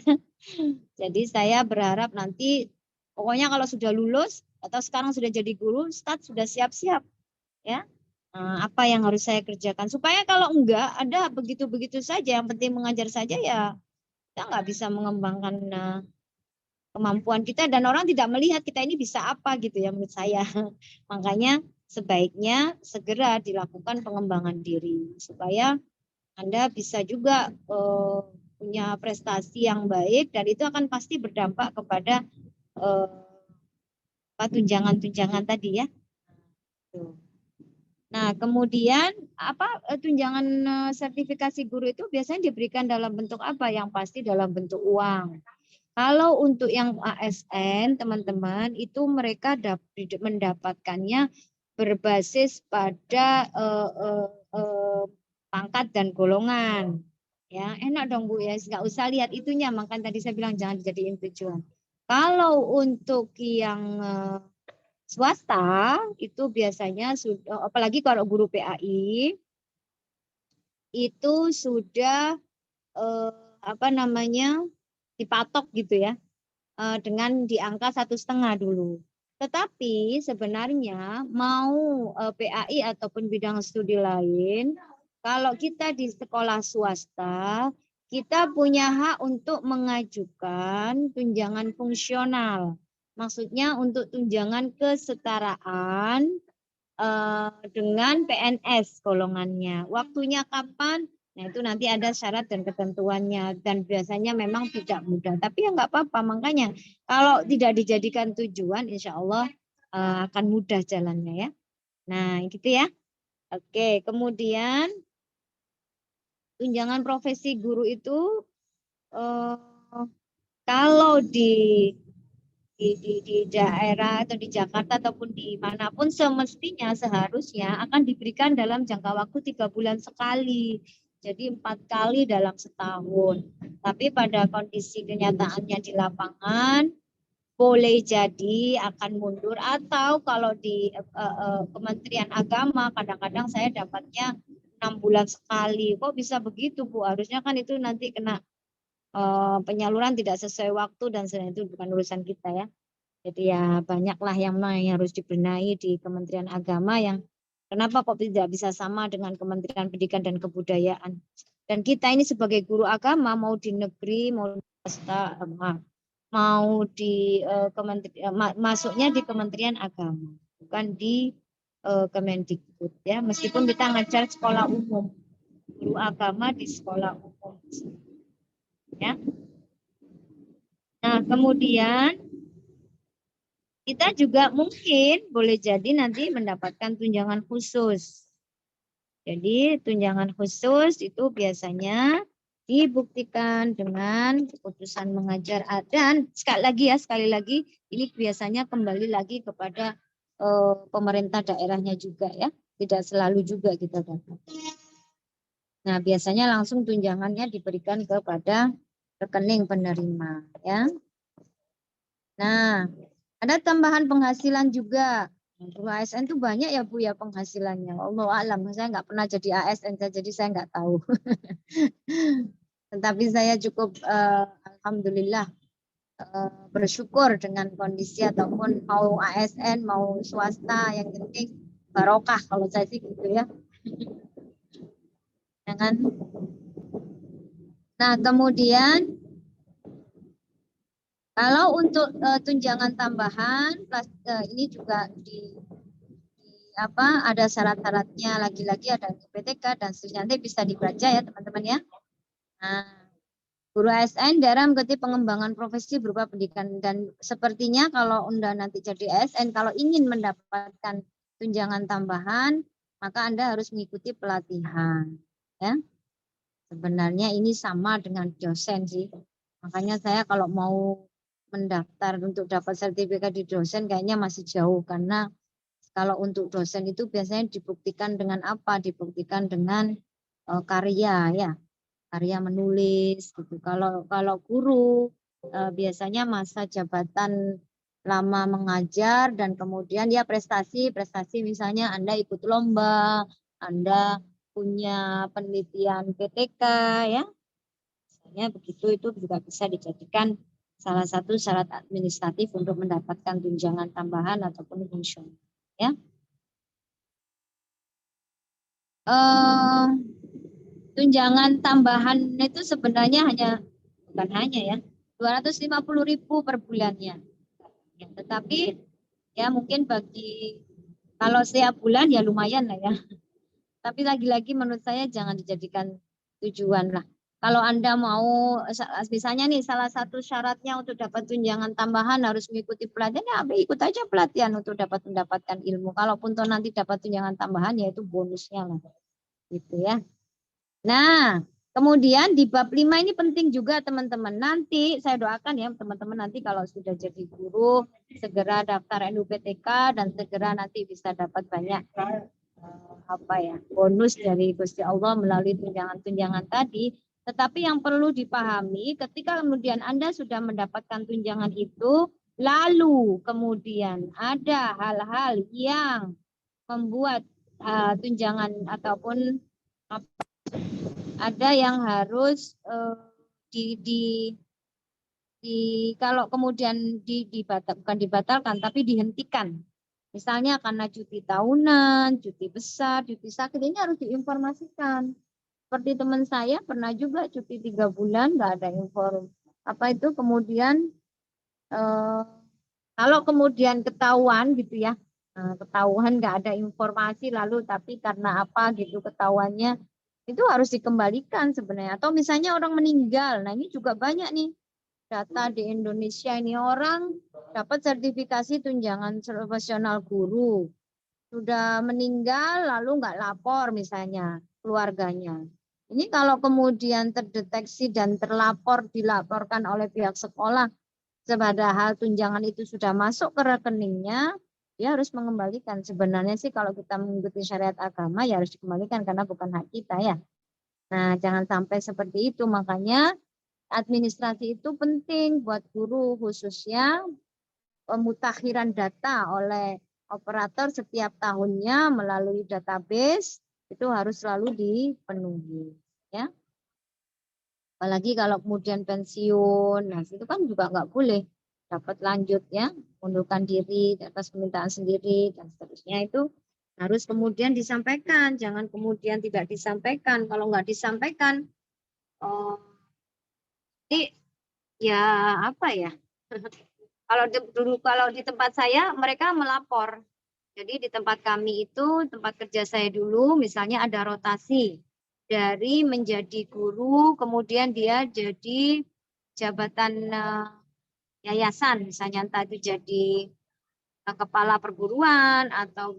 Jadi saya berharap nanti pokoknya kalau sudah lulus atau sekarang sudah jadi guru, start sudah siap-siap ya. Apa yang harus saya kerjakan supaya kalau enggak ada begitu-begitu saja, yang penting mengajar saja ya kita nggak bisa mengembangkan kemampuan kita dan orang tidak melihat kita ini bisa apa gitu ya menurut saya. Makanya sebaiknya segera dilakukan pengembangan diri supaya Anda bisa juga punya prestasi yang baik dan itu akan pasti berdampak kepada tunjangan-tunjangan tadi ya. Nah, kemudian tunjangan sertifikasi guru itu biasanya diberikan dalam bentuk apa? Yang pasti dalam bentuk uang. Kalau untuk yang ASN, teman-teman, itu mereka mendapatkannya berbasis pada pangkat dan golongan. Ya, enak dong Bu ya, nggak usah lihat itunya. Makanya tadi saya bilang jangan dijadiin tujuan. Kalau untuk yang swasta itu biasanya sudah, apalagi kalau guru PAI itu sudah dipatok gitu ya dengan di angka 1,5 dulu. Tetapi sebenarnya mau PAI ataupun bidang studi lain, kalau kita di sekolah swasta kita punya hak untuk mengajukan tunjangan fungsional. Maksudnya untuk tunjangan kesetaraan dengan PNS golongannya. Waktunya kapan? Nah itu nanti ada syarat dan ketentuannya dan biasanya memang tidak mudah. Tapi ya nggak apa-apa. Makanya kalau tidak dijadikan tujuan, insya Allah akan mudah jalannya ya. Nah gitu ya. Oke, kemudian tunjangan profesi guru itu kalau di daerah atau di Jakarta ataupun di manapun semestinya seharusnya akan diberikan dalam jangka waktu 3 bulan sekali. Jadi 4 kali dalam setahun. Tapi pada kondisi kenyataannya di lapangan boleh jadi akan mundur atau kalau di Kementerian Agama kadang-kadang saya dapatnya 6 bulan sekali. Kok bisa begitu Bu? Harusnya kan itu nanti kena penyaluran tidak sesuai waktu dan itu bukan urusan kita ya. Jadi ya banyaklah yang harus dibenahi di Kementerian Agama yang kenapa kok tidak bisa sama dengan Kementerian Pendidikan dan Kebudayaan. Dan kita ini sebagai guru agama mau di negeri mau di swasta mau di masuknya di Kementerian Agama bukan di Kemendikbud ya. Meskipun kita ngajar sekolah umum, guru agama di sekolah umum. Ya. Nah, kemudian kita juga mungkin boleh jadi nanti mendapatkan tunjangan khusus. Jadi tunjangan khusus itu biasanya dibuktikan dengan keputusan mengajar dan sekali lagi ini biasanya kembali lagi kepada pemerintah daerahnya juga ya. Tidak selalu juga kita dapat. Nah, biasanya langsung tunjangannya diberikan kepada rekening penerima ya. Nah, ada tambahan penghasilan juga. Guru ASN itu banyak ya Bu ya penghasilannya. Allah alam, saya nggak pernah jadi ASN, jadi saya nggak tahu. Tetapi saya cukup alhamdulillah bersyukur dengan kondisi ataupun mau ASN mau swasta, yang penting barokah kalau saya sih gitu ya. Jangan. Nah, kemudian kalau untuk tunjangan tambahan ini juga ada syarat-syaratnya, lagi-lagi ada PTK dan seterusnya, nanti bisa dibaca ya teman-teman ya. Nah, guru ASN daerah mengikuti pengembangan profesi berupa pendidikan, dan sepertinya kalau Anda nanti jadi ASN, kalau ingin mendapatkan tunjangan tambahan, maka Anda harus mengikuti pelatihan. Ya, sebenarnya ini sama dengan dosen sih. Makanya saya kalau mau mendaftar untuk dapat sertifikat di dosen kayaknya masih jauh, karena kalau untuk dosen itu biasanya dibuktikan dengan apa? Dibuktikan dengan karya ya. Karya menulis gitu. Kalau guru biasanya masa jabatan lama mengajar dan kemudian ya prestasi misalnya Anda ikut lomba, Anda punya penelitian PTK ya. Misalnya begitu, itu juga bisa dijadikan salah satu syarat administratif untuk mendapatkan tunjangan tambahan ataupun fungsional ya. Tunjangan tambahan itu sebenarnya bukan hanya ya 250.000 per bulannya. Ya, tetapi ya mungkin kalau setiap bulan ya lumayan lah ya. Tapi lagi-lagi menurut saya jangan dijadikan tujuan lah. Kalau Anda mau misalnya nih salah satu syaratnya untuk dapat tunjangan tambahan harus mengikuti pelatihan, ya ikut aja pelatihan untuk mendapatkan ilmu. Kalaupun toh nanti dapat tunjangan tambahan ya itu bonusnya lah. Gitu ya. Nah, kemudian di bab 5 ini penting juga teman-teman. Nanti saya doakan ya teman-teman, nanti kalau sudah jadi guru segera daftar NUPTK dan segera nanti bisa dapat banyak bonus dari Gusti Allah melalui tunjangan-tunjangan tadi. Tetapi yang perlu dipahami ketika kemudian Anda sudah mendapatkan tunjangan itu, lalu kemudian ada hal-hal yang membuat tunjangan ataupun ada yang harus kalau kemudian bukan dibatalkan tapi dihentikan. Misalnya karena cuti tahunan, cuti besar, cuti sakit, ini harus diinformasikan. Seperti teman saya pernah juga cuti 3 bulan nggak ada info kemudian kalau kemudian ketahuan gitu ya, ketahuan nggak ada informasi lalu tapi karena apa gitu ketahuannya, itu harus dikembalikan sebenarnya. Atau misalnya orang meninggal, nah ini juga banyak nih data di Indonesia ini, orang dapat sertifikasi tunjangan profesional guru, sudah meninggal lalu nggak lapor misalnya keluarganya. Ini kalau kemudian terdeteksi dan dilaporkan oleh pihak sekolah, padahal tunjangan itu sudah masuk ke rekeningnya, dia harus mengembalikan. Sebenarnya sih kalau kita mengikuti syariat agama ya harus dikembalikan karena bukan hak kita ya. Nah, jangan sampai seperti itu. Makanya administrasi itu penting buat guru, khususnya pemutakhiran data oleh operator setiap tahunnya melalui database itu harus selalu dipenuhi ya. Apalagi kalau kemudian pensiun, nah itu kan juga nggak boleh dapat lanjut ya, mundurkan diri atas permintaan sendiri dan seterusnya, itu harus kemudian disampaikan, jangan kemudian tidak disampaikan. Kalau nggak disampaikan, ya apa ya? Kalau di tempat saya mereka melapor. Jadi di tempat kami itu, tempat kerja saya dulu, misalnya ada rotasi dari menjadi guru, kemudian dia jadi jabatan yayasan, misalnya entah itu jadi kepala perguruan atau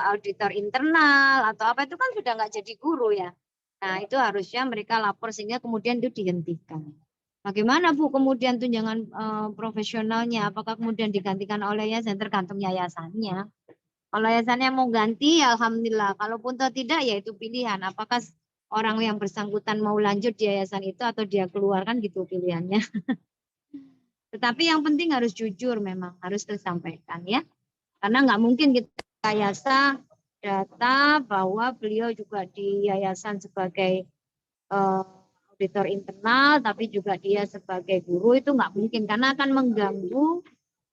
auditor internal atau apa, itu kan sudah nggak jadi guru ya. Nah itu harusnya mereka lapor sehingga kemudian itu dihentikan. Bagaimana Bu kemudian tunjangan profesionalnya? Apakah kemudian digantikan oleh yayasan? Tergantung yayasannya. Kalau yayasannya mau ganti, ya alhamdulillah. Kalaupun tidak, ya itu pilihan. Apakah orang yang bersangkutan mau lanjut di yayasan itu atau dia keluarkan gitu pilihannya. Tetapi yang penting harus jujur, memang harus tersampaikan ya. Karena nggak mungkin kita yayasan data bahwa beliau juga di yayasan sebagai auditor internal, tapi juga dia sebagai guru itu nggak mungkin karena akan mengganggu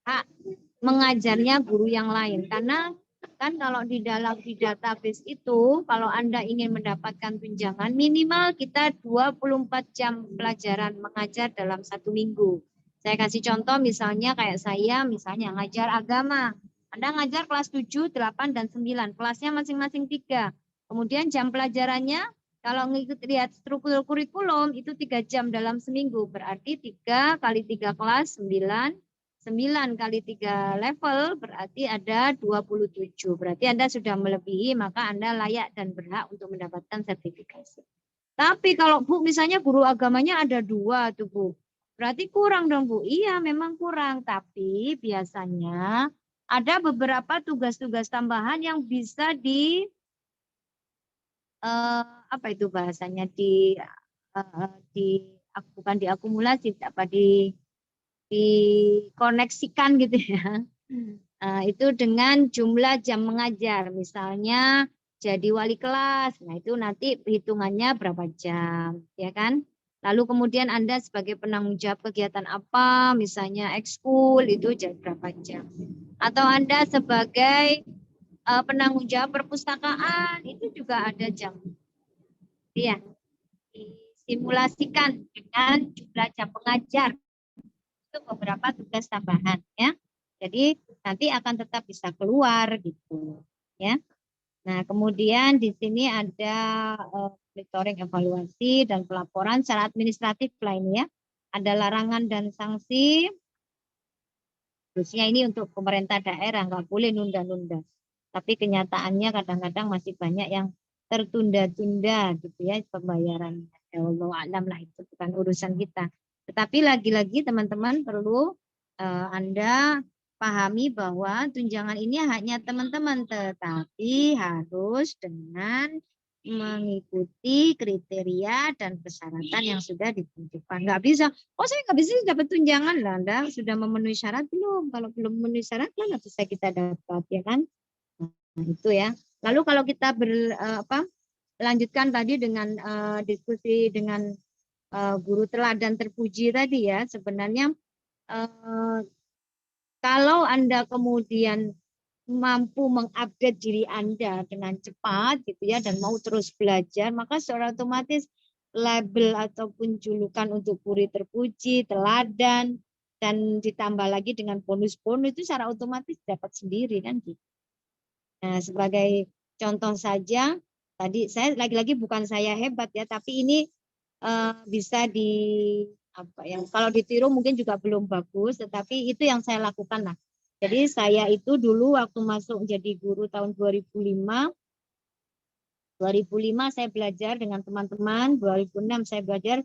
hak mengajarnya guru yang lain. Karena kan kalau di database itu, kalau Anda ingin mendapatkan tunjangan, minimal kita 24 jam pelajaran mengajar dalam 1 minggu. Saya kasih contoh misalnya kayak saya, misalnya ngajar agama. Anda ngajar kelas 7, 8, dan 9. Kelasnya masing-masing 3. Kemudian jam pelajarannya, kalau lihat struktur kurikulum, itu 3 jam dalam seminggu. Berarti 3 kali 3 kelas, 9. 9 kali 3 level berarti ada 27. Berarti Anda sudah melebihi, maka Anda layak dan berhak untuk mendapatkan sertifikasi. Tapi kalau Bu misalnya guru agamanya ada 2 tuh Bu. Berarti kurang dong Bu. Iya memang kurang. Tapi biasanya ada beberapa tugas-tugas tambahan yang bisa apa itu bahasanya bukan diakumulasi, apa dikoneksikan gitu ya. Itu dengan jumlah jam mengajar. Misalnya jadi wali kelas. Nah, itu nanti hitungannya berapa jam, ya kan? Lalu kemudian Anda sebagai penanggung jawab kegiatan apa, misalnya ekskul itu jadi berapa jam. Atau Anda sebagai penanggung jawab perpustakaan itu juga ada jam. Iya. Disimulasikan dengan jumlah jam mengajar. Itu beberapa tugas tambahan ya. Jadi nanti akan tetap bisa keluar gitu ya. Nah, kemudian di sini ada monitoring, evaluasi dan pelaporan secara administratif lainnya. Ada larangan dan sanksi. Terusnya ini untuk pemerintah daerah nggak boleh nunda-nunda. Tapi kenyataannya kadang-kadang masih banyak yang tertunda-tunda gitu ya pembayaran. Ya Allah alam lah, itu bukan urusan kita. Tetapi lagi-lagi teman-teman perlu Anda pahami bahwa tunjangan ini hanya teman-teman, tetapi harus dengan mengikuti kriteria dan persyaratan yang sudah ditentukan. Nggak bisa, oh saya nggak bisa dapat tunjangan lah, Anda sudah memenuhi syarat belum? Kalau belum memenuhi syarat mana bisa kita dapat, ya kan? Nah, itu ya. Lalu kalau kita lanjutkan tadi dengan diskusi dengan guru teladan terpuji tadi ya, sebenarnya kalau Anda kemudian mampu mengupdate diri Anda dengan cepat gitu ya dan mau terus belajar, maka secara otomatis label ataupun julukan untuk guru terpuji, teladan, dan ditambah lagi dengan bonus-bonus itu secara otomatis dapat sendiri kan gitu. Nah, sebagai contoh saja, tadi saya lagi-lagi bukan saya hebat ya, tapi ini bisa kalau ditiru mungkin juga belum bagus, tetapi itu yang saya lakukan lah. Jadi saya itu dulu waktu masuk jadi guru tahun 2005 saya belajar dengan teman-teman, 2006 saya belajar,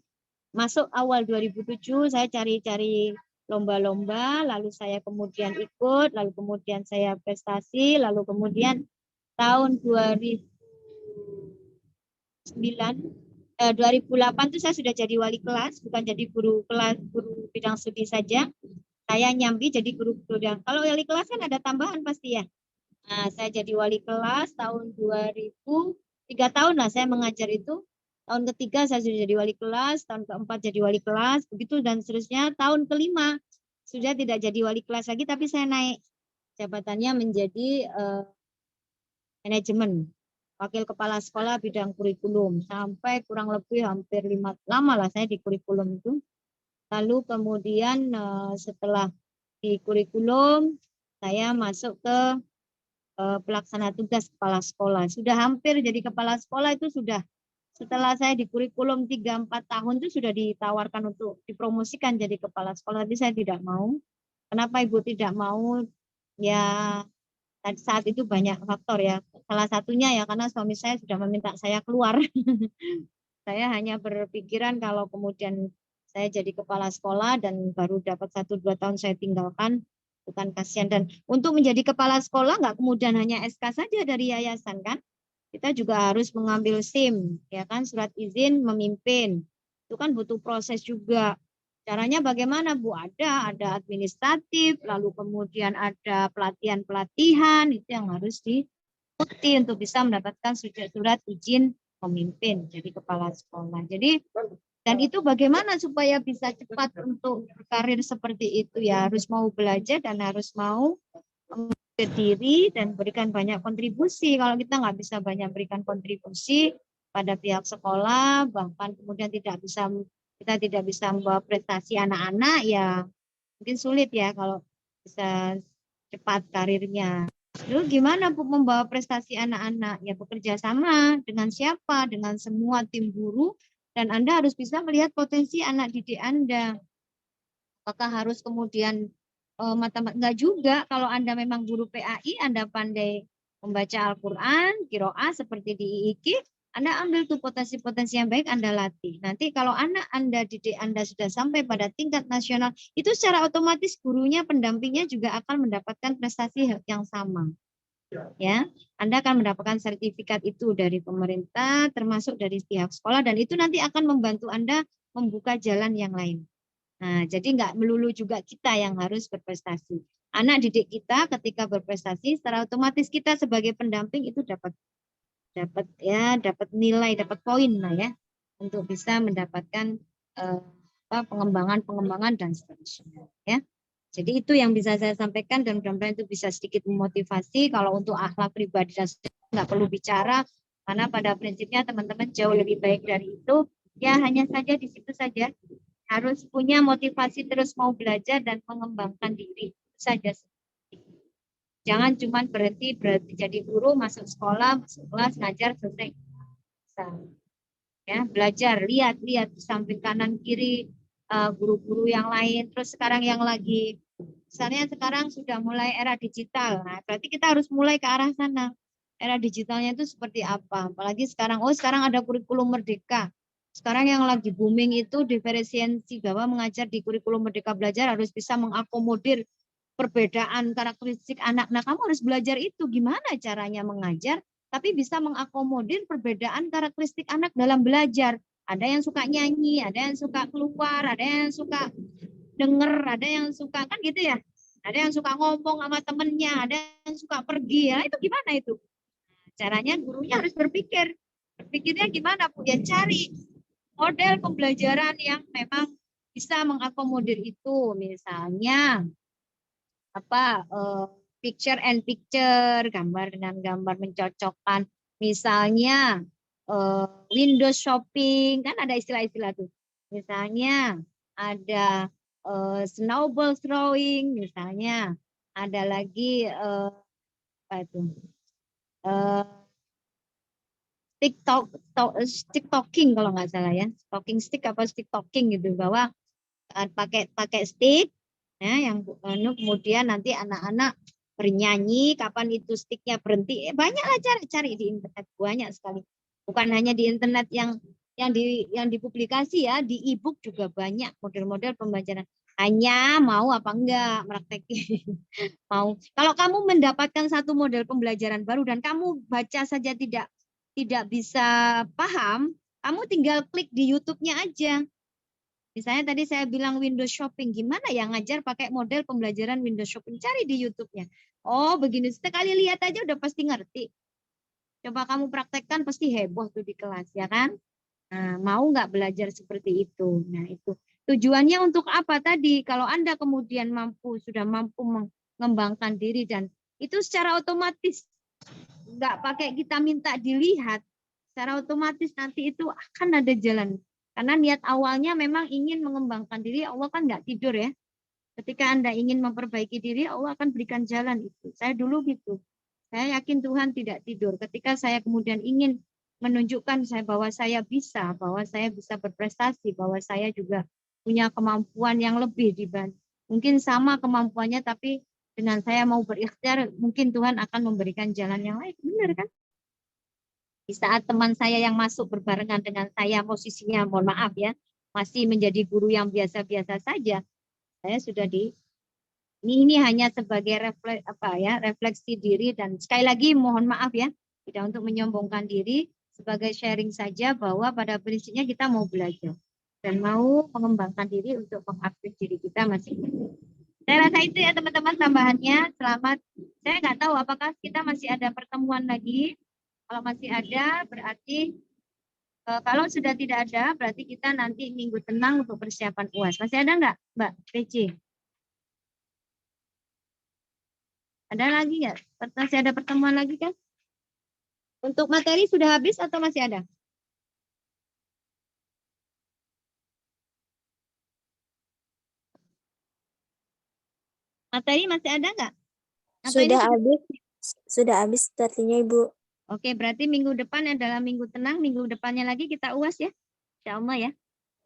masuk awal 2007 saya cari-cari lomba-lomba, lalu saya kemudian ikut, lalu kemudian saya prestasi, lalu kemudian tahun 2008 itu saya sudah jadi wali kelas, bukan jadi guru bidang studi saja. Saya nyambi jadi guru bidang. Kalau wali kelas kan ada tambahan pasti ya. Nah, saya jadi wali kelas tahun 2000, 3 tahun lah saya mengajar itu. Tahun ketiga saya sudah jadi wali kelas, tahun keempat jadi wali kelas, begitu dan seterusnya. Tahun kelima sudah tidak jadi wali kelas lagi, tapi saya naik jabatannya menjadi manajemen, wakil kepala sekolah bidang kurikulum, sampai kurang lebih hampir lama lah saya di kurikulum itu. Lalu kemudian setelah di kurikulum saya masuk ke pelaksana tugas kepala sekolah. Sudah hampir jadi kepala sekolah itu sudah setelah saya di kurikulum 3-4 tahun itu sudah ditawarkan untuk dipromosikan jadi kepala sekolah, tapi saya tidak mau. Kenapa Ibu tidak mau? Ya saat itu banyak faktor ya. Salah satunya ya karena suami saya sudah meminta saya keluar. Saya hanya berpikiran kalau kemudian saya jadi kepala sekolah dan baru dapat 1-2 tahun saya tinggalkan, bukan kasihan. Dan untuk menjadi kepala sekolah nggak kemudian hanya SK saja dari yayasan kan. Kita juga harus mengambil SIM, ya kan, surat izin memimpin. Itu kan butuh proses juga. Caranya bagaimana Bu? Ada administratif, lalu kemudian ada pelatihan-pelatihan, itu yang harus diikuti untuk bisa mendapatkan surat izin memimpin jadi kepala sekolah. Jadi Dan itu bagaimana supaya bisa cepat untuk karir seperti itu ya, harus mau belajar dan harus mau ke diri dan berikan banyak kontribusi. Kalau kita nggak bisa banyak berikan kontribusi pada pihak sekolah, bahkan kemudian kita tidak bisa membawa prestasi anak-anak, ya mungkin sulit ya kalau bisa cepat karirnya. Lalu gimana Bu membawa prestasi anak-anak? Ya bekerja sama dengan siapa? Dengan semua tim guru, dan Anda harus bisa melihat potensi anak didik Anda. Apakah harus kemudian matematika? Enggak juga. Kalau Anda memang guru PAI, Anda pandai membaca Al-Quran, qiraah seperti di IIK, Anda ambil tuh potensi-potensi yang baik, Anda latih. Nanti kalau anak Anda, didik Anda sudah sampai pada tingkat nasional, itu secara otomatis gurunya, pendampingnya juga akan mendapatkan prestasi yang sama. Ya, Anda akan mendapatkan sertifikat itu dari pemerintah, termasuk dari pihak sekolah, dan itu nanti akan membantu Anda membuka jalan yang lain. Nah, jadi nggak melulu juga kita yang harus berprestasi. Anak didik kita ketika berprestasi, secara otomatis kita sebagai pendamping itu dapat nilai, dapat poin lah ya, untuk bisa mendapatkan pengembangan dan seterusnya ya. Jadi itu yang bisa saya sampaikan, dan mudah-mudahan itu bisa sedikit memotivasi. Kalau untuk akhlak pribadi dan nggak perlu bicara, karena pada prinsipnya teman-teman jauh lebih baik dari itu. Ya hanya saja di situ saja harus punya motivasi terus mau belajar dan mengembangkan diri saja. Jangan cuma berhenti jadi guru, masuk sekolah, masuk kelas, ngajar, selesai. Ya, belajar, lihat di samping kanan kiri guru-guru yang lain. Terus sekarang yang lagi, misalnya sekarang sudah mulai era digital. Nah, berarti kita harus mulai ke arah sana. Era digitalnya itu seperti apa? Apalagi sekarang, sekarang ada kurikulum merdeka. Sekarang yang lagi booming itu diferensiasi, bahwa mengajar di kurikulum Merdeka Belajar harus bisa mengakomodir perbedaan karakteristik anak. Nah, kamu harus belajar itu gimana caranya mengajar, tapi bisa mengakomodir perbedaan karakteristik anak dalam belajar. Ada yang suka nyanyi, ada yang suka keluar, ada yang suka denger, ada yang suka, kan gitu ya. Ada yang suka ngomong sama temennya, ada yang suka pergi. Ya, itu gimana itu? Caranya gurunya harus berpikir. Berpikirnya gimana, Bu? Ya cari model pembelajaran yang memang bisa mengakomodir itu. Misalnya picture and picture, gambar dengan gambar mencocokkan. Misalnya window shopping, kan ada istilah-istilah tuh. Misalnya ada snowball throwing, misalnya ada lagi TikToking kalau nggak salah ya, talking stick apa stick talking gitu, bahwa pakai stick. Ya, yang kemudian nanti anak-anak bernyanyi, kapan itu sticknya berhenti. Banyaklah cari di internet, banyak sekali. Bukan hanya di internet yang dipublikasi ya, di e-book juga banyak model-model pembelajaran. Hanya mau apa enggak praktekin. Mau. Kalau kamu mendapatkan satu model pembelajaran baru dan kamu baca saja tidak bisa paham, kamu tinggal klik di YouTube-nya aja. Misalnya tadi saya bilang Windows shopping, gimana ya ngajar pakai model pembelajaran Windows shopping? Cari di YouTube-nya. Oh begini, sekali lihat aja udah pasti ngerti. Coba kamu praktekkan pasti heboh tuh di kelas, ya kan? Nah, mau nggak belajar seperti itu? Nah itu tujuannya untuk apa tadi? Kalau Anda kemudian sudah mampu mengembangkan diri, dan itu secara otomatis nggak pakai kita minta dilihat, secara otomatis nanti itu akan ada jalan. Karena niat awalnya memang ingin mengembangkan diri, Allah kan nggak tidur ya. Ketika Anda ingin memperbaiki diri, Allah akan berikan jalan itu. Saya dulu gitu. Saya yakin Tuhan tidak tidur. Ketika saya kemudian ingin menunjukkan bahwa saya bisa berprestasi, bahwa saya juga punya kemampuan yang lebih dibanding. Mungkin sama kemampuannya, tapi dengan saya mau berikhtiar, mungkin Tuhan akan memberikan jalan yang lain. Benar kan? Di saat teman saya yang masuk berbarengan dengan saya, posisinya mohon maaf ya, masih menjadi guru yang biasa-biasa saja, saya sudah ini hanya sebagai refleksi diri, dan sekali lagi mohon maaf ya, tidak untuk menyombongkan diri, sebagai sharing saja bahwa pada prinsipnya kita mau belajar dan mau mengembangkan diri untuk mengupgrade diri kita masing-masing. Saya rasa itu ya teman-teman tambahannya. Selamat. Saya nggak tahu apakah kita masih ada pertemuan lagi. Kalau masih ada, berarti Kalau sudah tidak ada, berarti kita nanti minggu tenang untuk persiapan UAS. Masih ada nggak, Mbak PC? Ada lagi nggak? Masih ada pertemuan lagi kan? Untuk materi sudah habis atau masih ada? Materi masih ada nggak? Atau ini Sudah habis artinya Ibu. Oke, berarti minggu depan adalah minggu tenang, minggu depannya lagi kita UAS ya. Insya Allah ya.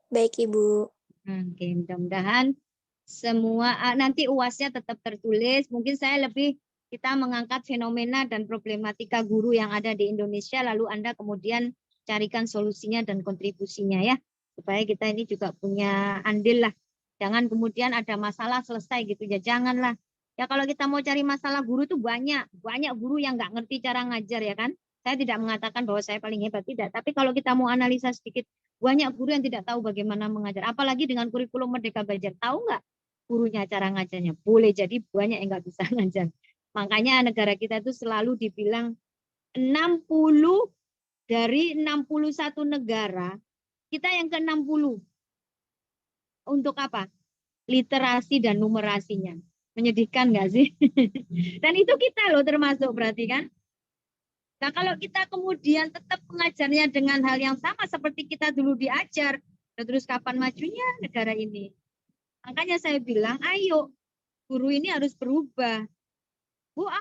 Baik Ibu. Oke, mudah-mudahan semua nanti UASnya tetap tertulis. Mungkin saya lebih kita mengangkat fenomena dan problematika guru yang ada di Indonesia, lalu Anda kemudian carikan solusinya dan kontribusinya ya, supaya kita ini juga punya andil lah. Jangan kemudian ada masalah selesai gitu ya, janganlah. Ya kalau kita mau cari masalah guru tuh banyak guru yang nggak ngerti cara ngajar ya kan. Saya tidak mengatakan bahwa saya paling hebat, tidak. Tapi kalau kita mau analisa sedikit, banyak guru yang tidak tahu bagaimana mengajar. Apalagi dengan kurikulum Merdeka Belajar. Tahu nggak gurunya cara ngajarnya? Boleh jadi banyak yang nggak bisa ngajar. Makanya negara kita itu selalu dibilang 60 dari 61 negara, kita yang ke-60. Untuk apa? Literasi dan numerasinya. Menyedihkan nggak sih? Dan itu kita loh termasuk berarti kan? Nah kalau kita kemudian tetap mengajarnya dengan hal yang sama seperti kita dulu diajar, terus kapan majunya negara ini? Makanya saya bilang, ayo guru ini harus berubah. Bu,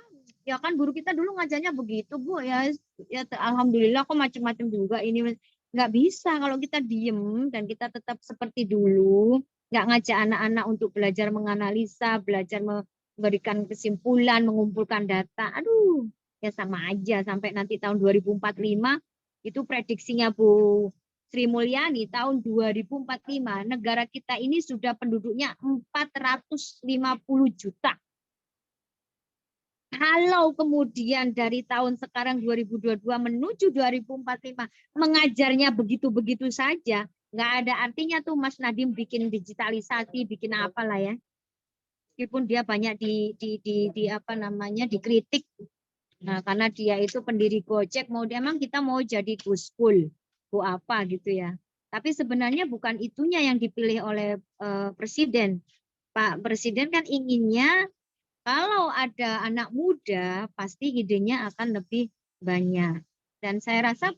ya kan guru kita dulu ngajarnya begitu, Bu. Ya alhamdulillah kok macam-macam juga ini. Nggak bisa kalau kita diem dan kita tetap seperti dulu, nggak ngajak anak-anak untuk belajar menganalisa, belajar memberikan kesimpulan, mengumpulkan data. Aduh, ya sama aja sampai nanti tahun 2045 itu prediksinya Bu Sri Mulyani tahun 2045 negara kita ini sudah penduduknya 450 juta. Kalau kemudian dari tahun sekarang 2022 menuju 2045 mengajarnya begitu-begitu saja, nggak ada artinya tuh Mas Nadiem bikin digitalisasi, bikin apalah ya. Meskipun dia banyak dikritik. Nah, karena dia itu pendiri Gojek, emang kita mau jadi Guskul, Bu apa gitu ya. Tapi sebenarnya bukan itunya yang dipilih oleh Presiden. Pak Presiden kan inginnya kalau ada anak muda, pasti idenya akan lebih banyak. Dan saya rasa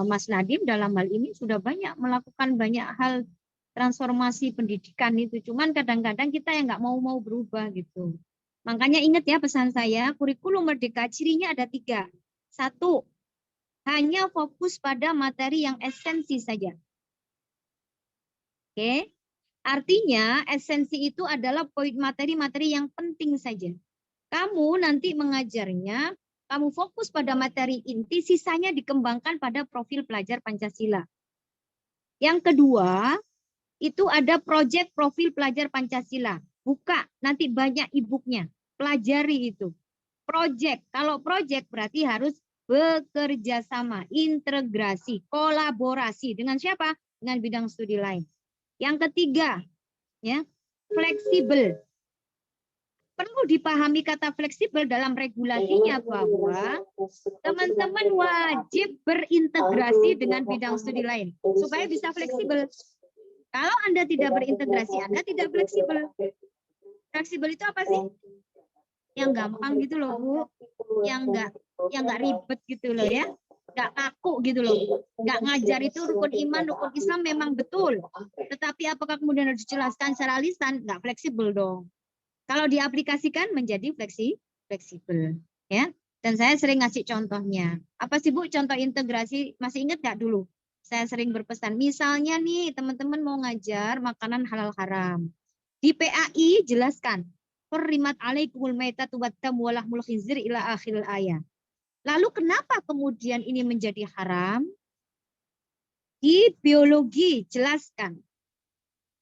Mas Nadiem dalam hal ini sudah banyak melakukan banyak hal transformasi pendidikan itu. Cuman kadang-kadang kita yang nggak mau berubah gitu. Makanya ingat ya pesan saya, kurikulum Merdeka cirinya ada 3. 1, hanya fokus pada materi yang esensi saja. Oke. Artinya esensi itu adalah poin materi-materi yang penting saja. Kamu nanti mengajarnya, kamu fokus pada materi inti, sisanya dikembangkan pada profil pelajar Pancasila. Yang kedua, itu ada proyek profil pelajar Pancasila. Buka, nanti banyak e-booknya. Pelajari itu. Proyek, kalau proyek berarti harus bekerja sama, integrasi, kolaborasi. Dengan siapa? Dengan bidang studi lain. Yang ketiga, ya, fleksibel. Perlu dipahami kata fleksibel dalam regulasinya bahwa teman-teman wajib berintegrasi dengan bidang studi lain supaya bisa fleksibel. Kalau Anda tidak berintegrasi, Anda tidak fleksibel. Fleksibel itu apa sih? Yang gampang gitu loh, Bu. Yang enggak ribet gitu loh ya. Nggak kaku gitu loh. Nggak ngajar itu rukun iman, rukun Islam memang betul. Tetapi apakah kemudian harus dijelaskan secara lisan? Nggak fleksibel dong. Kalau diaplikasikan menjadi fleksibel. Ya. Dan saya sering ngasih contohnya. Apa sih Bu contoh integrasi? Masih ingat nggak dulu? Saya sering berpesan. Misalnya nih teman-teman mau ngajar makanan halal haram. Di PAI jelaskan. Hurrimat alaikumul maitatu waddam wa lahmul khinzir ila akhiril ayat. Lalu kenapa kemudian ini menjadi haram? Di biologi jelaskan.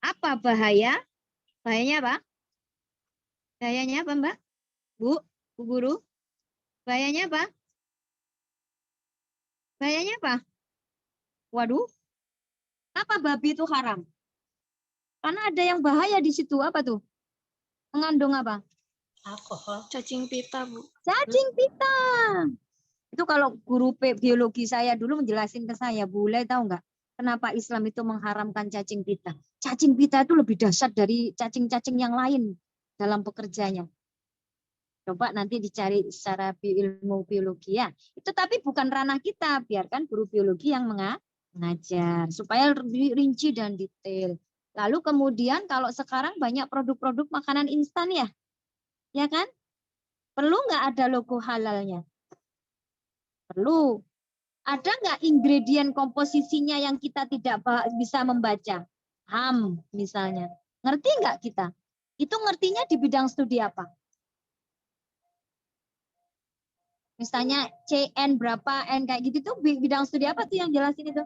Apa bahaya? Bahayanya apa? Bahayanya apa Mbak? Bu Guru? Bahayanya apa? Bahayanya apa? Waduh. Apa babi itu haram? Karena ada yang bahaya di situ. Apa tuh? Mengandung apa? Alkohol. Cacing pita, Bu. Cacing pita. Itu kalau guru biologi saya dulu menjelasin ke saya, Bule tahu nggak? Kenapa Islam itu mengharamkan cacing pita? Cacing pita itu lebih dahsyat dari cacing-cacing yang lain dalam pekerjanya. Coba nanti dicari secara ilmu biologi ya. Itu tapi bukan ranah kita, biarkan guru biologi yang mengajar supaya lebih rinci dan detail. Lalu kemudian kalau sekarang banyak produk-produk makanan instan ya kan? Perlu nggak ada logo halalnya? Perlu. Ada nggak ingredien komposisinya yang kita tidak bisa membaca? HAM misalnya. Ngerti nggak kita? Itu ngertinya di bidang studi apa? Misalnya CN berapa, N kayak gitu tuh bidang studi apa tuh yang jelasin itu?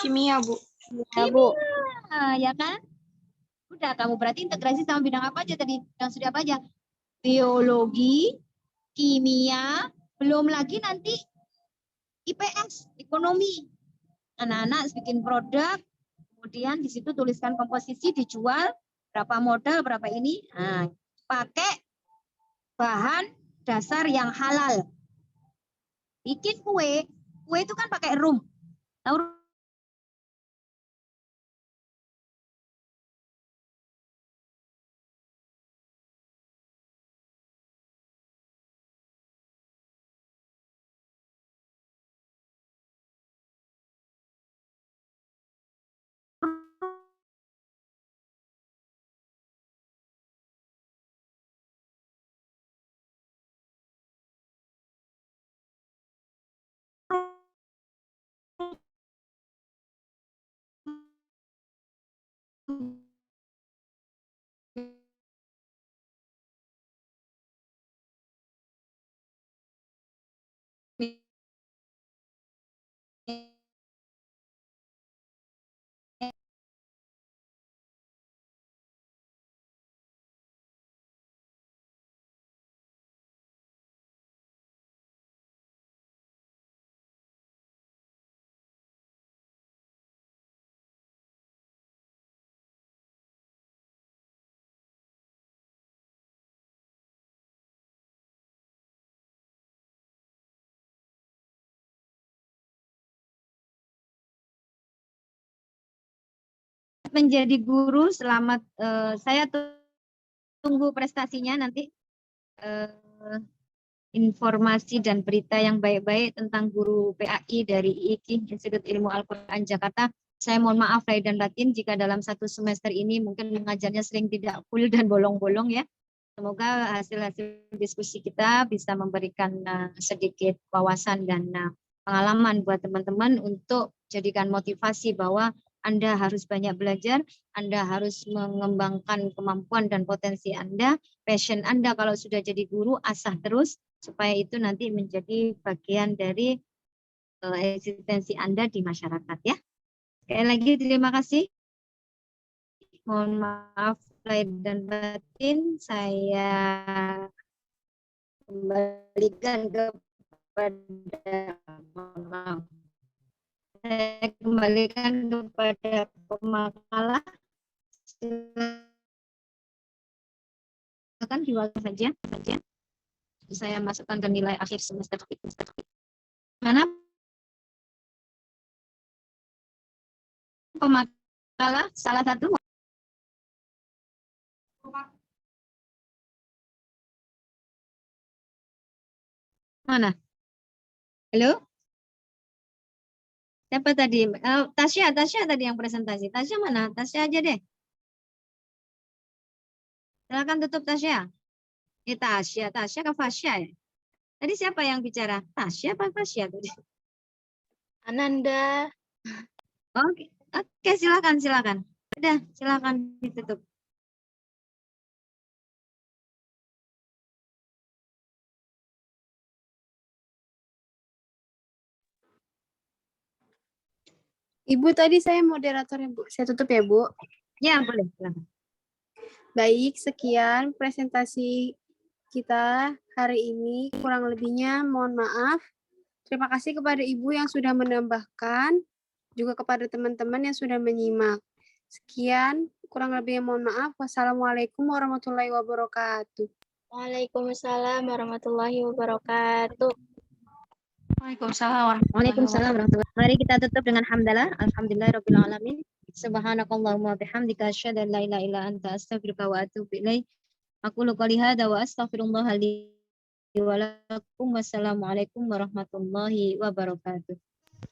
Kimia, Bu. Kimia, ya kan? Udah, kamu berarti integrasi sama bidang apa aja tadi? Bidang studi apa aja? Biologi, kimia, belum lagi nanti IPS, ekonomi. Anak-anak bikin produk, kemudian di situ tuliskan komposisi, dijual, berapa modal, berapa ini. Nah, pakai bahan dasar yang halal. Bikin kue itu kan pakai rum. Tahu menjadi guru, selamat. Saya tunggu prestasinya nanti. Informasi dan berita yang baik-baik tentang guru PAI dari IIKI, Institut Ilmu Al-Quran Jakarta. Saya mohon maaf lahir dan batin jika dalam satu semester ini mungkin mengajarnya sering tidak full dan bolong-bolong ya. Semoga hasil-hasil diskusi kita bisa memberikan sedikit wawasan dan pengalaman buat teman-teman untuk jadikan motivasi bahwa Anda harus banyak belajar, Anda harus mengembangkan kemampuan dan potensi Anda, passion Anda kalau sudah jadi guru, asah terus, supaya itu nanti menjadi bagian dari eksistensi Anda di masyarakat ya. Sekali lagi terima kasih. Mohon maaf lahir dan batin, saya kembalikan kepada pemakalah. Silakan diwakil saja. Saya masukkan ke nilai akhir semester. Mana pemakalah salah satu? Mana? Halo? Siapa tadi? Tasya tadi yang presentasi. Tasya mana? Tasya aja deh. Silakan tutup Tasya. Tasya ke Fasya ya? Tadi siapa yang bicara? Tasya apa Fasya tadi? Ananda. Oke, silakan. Udah, silakan ditutup. Ibu, tadi saya moderatornya, Bu. Saya tutup ya, Bu. Ya, boleh. Silakan. Baik, sekian presentasi kita hari ini. Kurang lebihnya mohon maaf. Terima kasih kepada Ibu yang sudah menambahkan, juga kepada teman-teman yang sudah menyimak. Sekian, kurang lebihnya mohon maaf. Wassalamualaikum warahmatullahi wabarakatuh. Waalaikumsalam warahmatullahi wabarakatuh. Waalaikumsalam warahmatullahi wabarakatuh. Mari kita tutup dengan hamdalah. Alhamdulillahirabbil alamin. Subhanakallahumma bihamdika asyhadu an la ilaha illa anta astaghfiruka wa atubu ilaik. Aqulu qouli hadza wa astaghfirullah li wa lakum. Wassalamualaikum warahmatullahi wabarakatuh.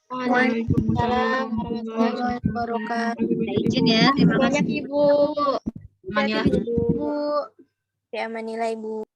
Waalaikumsalam warahmatullahi wabarakatuh. Saya izin ya. Terima kasih. Banyak Ibu. Ibu. Ya, Manila Ibu.